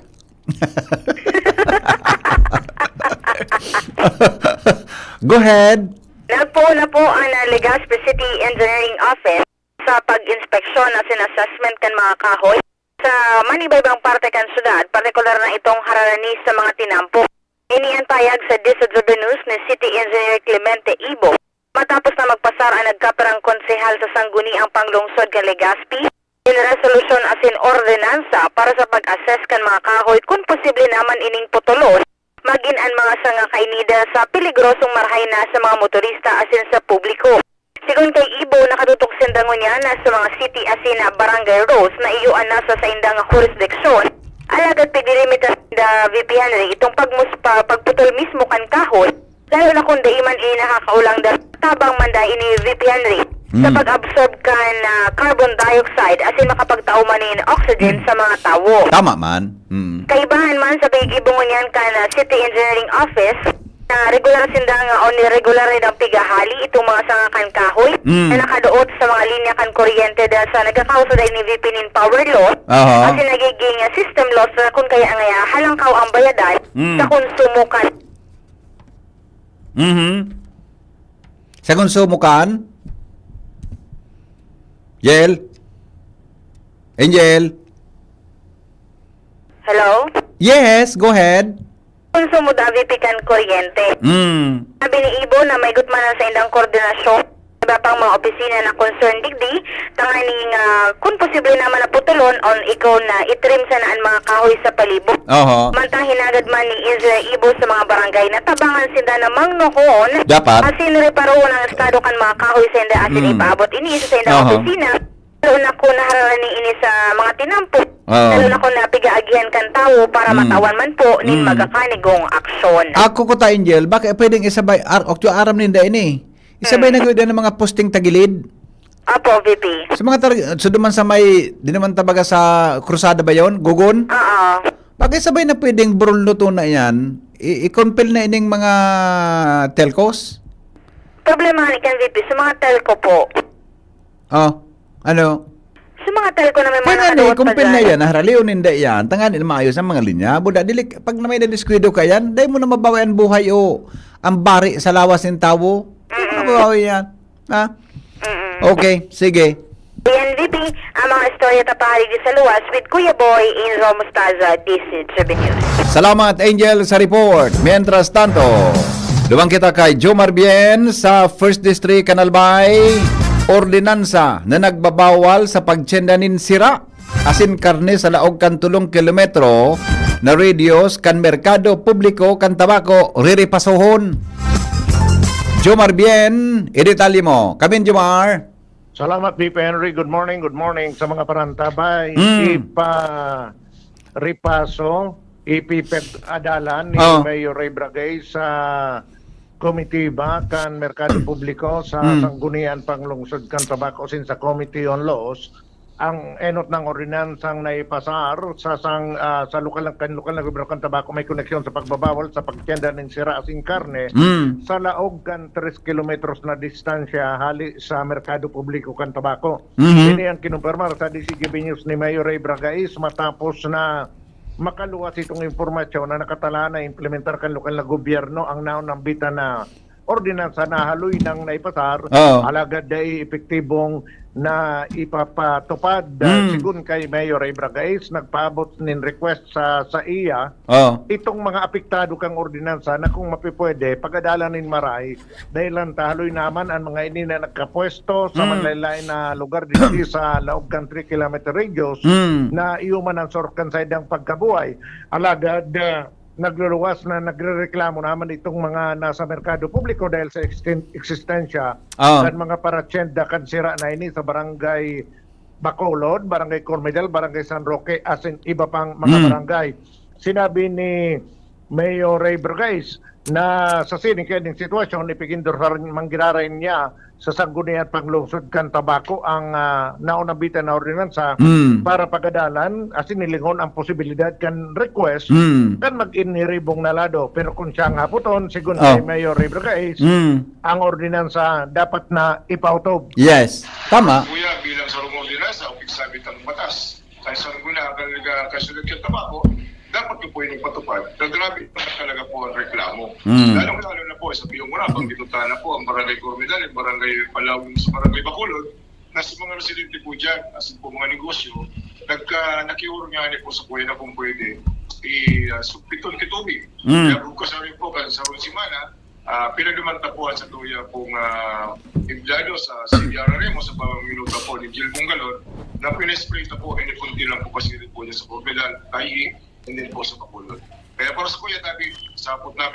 Go ahead. Nagpo na po ang Legazpi City Engineering Office sa pag-inspeksyon at assessment kan mga kahoy sa manibaybang parte kan syudad, partikular na itong hararanis sa mga tinampo. Iniantayag sa Disadvance News ni City Engineer Clemente Ibo matapos na magpasar ang nagkaparang konsehal sa sangguniang panglungsod kan Legazpi in resolution as in ordinansa para sa pag-assess kan mga kahoy kung posible naman ining putulos magin ang mga sanga kainida sa peligrosong marhay na sa mga motorista asin sa publiko. Sigon kay Ibo, nakatutok sindangon niya na sa mga city asin na Barangay Rose na iyuan na sa indang jurisdiksyon. Alagad pigilimitan da VP Henry itong pagputol mismo kan kahoy, lalo na kung daiman nakakaulang da tabang manda ini VP Henry sa pag-absorb kan carbon dioxide asin makapagtaumanin oxygen sa mga tawo. Tama man. Kaibahan man sa pagigibungon yan kan City Engineering Office na regular sindang o regular rin ang pigahali itong mga sangakan kahoy na nakaduot sa mga linya kan kuryente dahil sa nagkakausa dahil ni VP nin power loss kasi nagiging system loss na kung kaya ngaya halangkaw ang bayadan sa konsumo kan. Sa konsumo kan? Angel? Hello? Yes, go ahead. Kung sumud VP kan kuryente. Sabi ni Ibo na may gutmanan sa indang koordinasyon. Iba pang mga opisina na concern digdi, tanganing kung posible naman na putulon on ikaw na itrim sa naan mga kahoy sa palibot. Mantang hinagad man ni Israel Ibo sa mga barangay na tabangan sila namang noon. Dapat. Asin reparo ng estado kan mga kahoy sa inda asin ipaabot ini sa indang opisina. Lalo na ko naharani ini sa mga tinampo. Lalo na ko napigaagihan kan tao para matawan man po nin magakanigong aksyon. Ako ko ta, Angel, bakit pwedeng isabay, oktyo aram ninda ini? Isabay na gawin ng mga posting tagilid. Apo, VP. Sa mga so duman sa may, di naman tabaga sa krusada ba yon? Gugon? Oo. Bakit sabay na pwedeng burol luto na yan? I-compel na ining mga telcos? Problema ni kan VP, sa mga telco po. Ano? Sa mga telco na may mga Pwede na, nakadawat compel na yan, haraliw ninda yan, tanganin maayos ang mga linya. Buda, dilik, pag na may nadiskwido ka yan, dahil mo na mabawi ang buhay o ang bari sa lawas ng tao. Mabawi yan. Ha? Okay, sige. DNVP, ang mga istorya tapahari di sa luwas with Kuya Boy in Romustaza, DC7 News. Salamat, Angel, sa report. Mientras tanto, lumang kita kay Jomar Bien sa 1st District, Canalbay. Ordinansa na nagbabawal sa pagtsendanin sira asin karne sa laog kan 3 kilometro na radius kan merkado publiko kan tabako riripasohon. Jomar Bien, idetalye mo. Kamin, Jomar. Salamat, VP Henry. Good morning sa mga parantabay. Ripaso, ipipag-adalan ni Mayor Ray Bragay sa komitiba kan merkado publiko sa sanggunian panglungsod kan tabako sin sa Committee on Laws ang enot ng ordinansang naipasar sa lokal na gobyerno kan tabako may koneksyon sa pagbabawal sa pagtienda ng sira asing karne sa laog kan 3 kilometros na distansya hali sa merkado publiko kan tabako. Ini ang kinumpirma sa DCGB News ni Mayor Ray Bragais matapos na makaluwas itong impormasyon na nakatala na implementar kan lokal na gobyerno ang naunambitan na ordinansa na haloy ng naipasar alagad ay epektibong na ipapatupad sigun kay Mayor Ray Bragais nagpaabot nin request sa iya itong mga apektado kang ordinansa na kung mapipwede pagadalan nin maray dahil lang haloy naman ang mga ini na nagkapwesto sa manlaylay na lugar dito sa laog kan 3 kilometer radius na iuman ang sorkan sa idang pagkabuhay alagad nagluluwas na nagrereklamo naman itong mga nasa merkado publiko dahil sa eksistensya ng mga paratsenda kan sira na ini sa barangay Bacolod, barangay Cormedel, barangay San Roque, asin iba pang mga barangay. Sinabi ni Mayor Ray Bragais na sa sining kanyang sitwasyon ipigindor manggirarin niya sa sanggunian panglungsod kan tabako ang naunabitan na ordinansa para pagadalan asin nilingon ang posibilidad kan request kan mag-iniribong nalado pero kung siyang haputon sigun kay Mayor Ray Bragais ang ordinansa dapat na ipautob. Yes, tama. Kuya bilang sa ordinansa o pigsabit ang batas ay sa sanggunian kasulad kan tabako dapat po pwedeng patupad. Grabe talaga po ang reklamo. Lalo na po sa Piyong Mura, pag pinuta na po ang barangay Cormedal, ang barangay Palawin sa barangay Bacolod, nasa mga residente po dyan, nasa po mga negosyo, nakiuro nga po sa kuya na kung pwede, pitong kitubig. Kaya bukas na rin po, sa Simana, pinagdumantapuan sa tuya pong empleyado sa CDR Remo sa pamaminuta po ni Jill Bungalon, na pinespray na po, inipunti lang po kasi rin po niya sa Cormedal, i.e. hindi po sa Bacolod. Kaya para sa kuya, sa apot na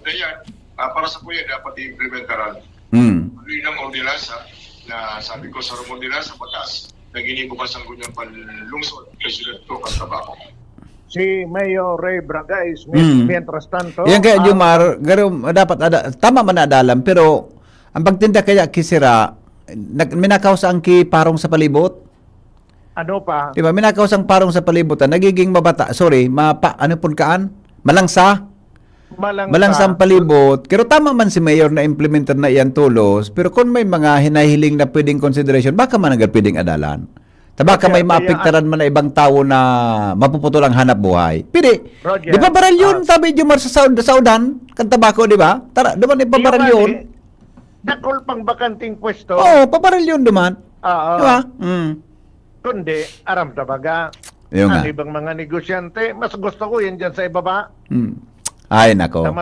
yan, para sa kuya, dapat i-implementaran. Tuloy ng ordinansa na sabi ko sa ordinansa batas na ginibukas ang gunyang panlungsod kay sulat ko ang tabako. Si Mayor Ray Bragais, mientras tanto... Yan kaya, Jomar, dapat, tama man adalam, pero ang pagtinda kaya kisira, minakaos ang parong sa palibot? Ano pa? Diba, minakaos ang parong sa palibutan, nagiging malangsa ang palibot. Pero tama man si Mayor na implementer na iyan tulos, pero kung may mga hinahiling na pwedeng consideration, baka man agad pwedeng adalan. Baka may maapektaran man na ibang tao na mapuputol ang hanap buhay. Pili, di ba baral yun, sabi Jomar sa Saudan, kan tabako, di ba? Tara, duman ipabaral yun. Dakol pang bakanting pwesto. Oo, pabaral yun duman. Oo. Diba? Mm. Kundi, aram tabaga. Yung nga. Ang ibang mga negosyante, mas gusto ko yan dyan sa ibaba. Mm. Ay, nako. Na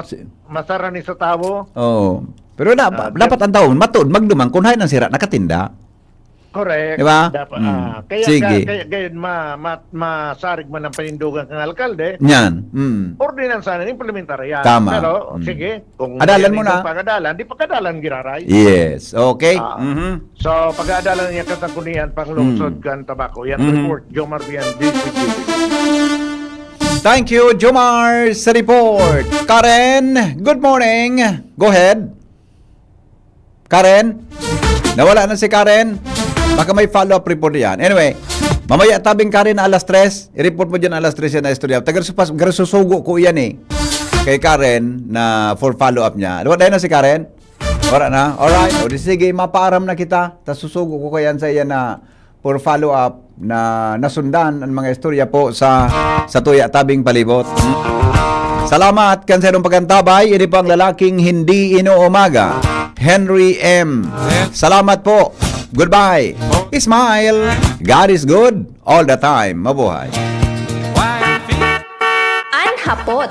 masara ni sa tao. Oo. Pero dapat ang taon, matuod, magdumang, kung hay ng sira, nakatinda. Correct. Diba? Dapat, kaya, Sige. kaya masarig man ang panindugan ng alkalde, Yan. Mm. ordinansa na implementarya. Tama. Pero, Mm. sige, kung Adalan mo na. pag-adalan, di pag-adalan giraray. Yes. Okay. So, pag-adalan niya katagunian pang lungsod kan tabako. Yan report, Jomar Bian, DCGB. Thank you, Jomar, sa report. Karen, good morning. Go ahead. Karen? Nawala na si Karen? Baka may follow-up report yan. Anyway, mamaya tabing Karen alas 3. I-report mo dyan alas 3 yan na istorya. Taga-susugo ko yan eh. Kay Karen na for follow-up niya. Wala na si Karen? Wala na? Alright. O di sige, mapaaram na kita. Tapos susugo ko kayan sa iyan na for follow-up na nasundan ang mga istorya po sa Tuya Tabing Palibot. Salamat, kanserong pagkantabay. Ini po ang lalaking hindi inuumaga. Henry M. Salamat po. Goodbye. Smile. God is good all the time. Mabuhay. Anhapot.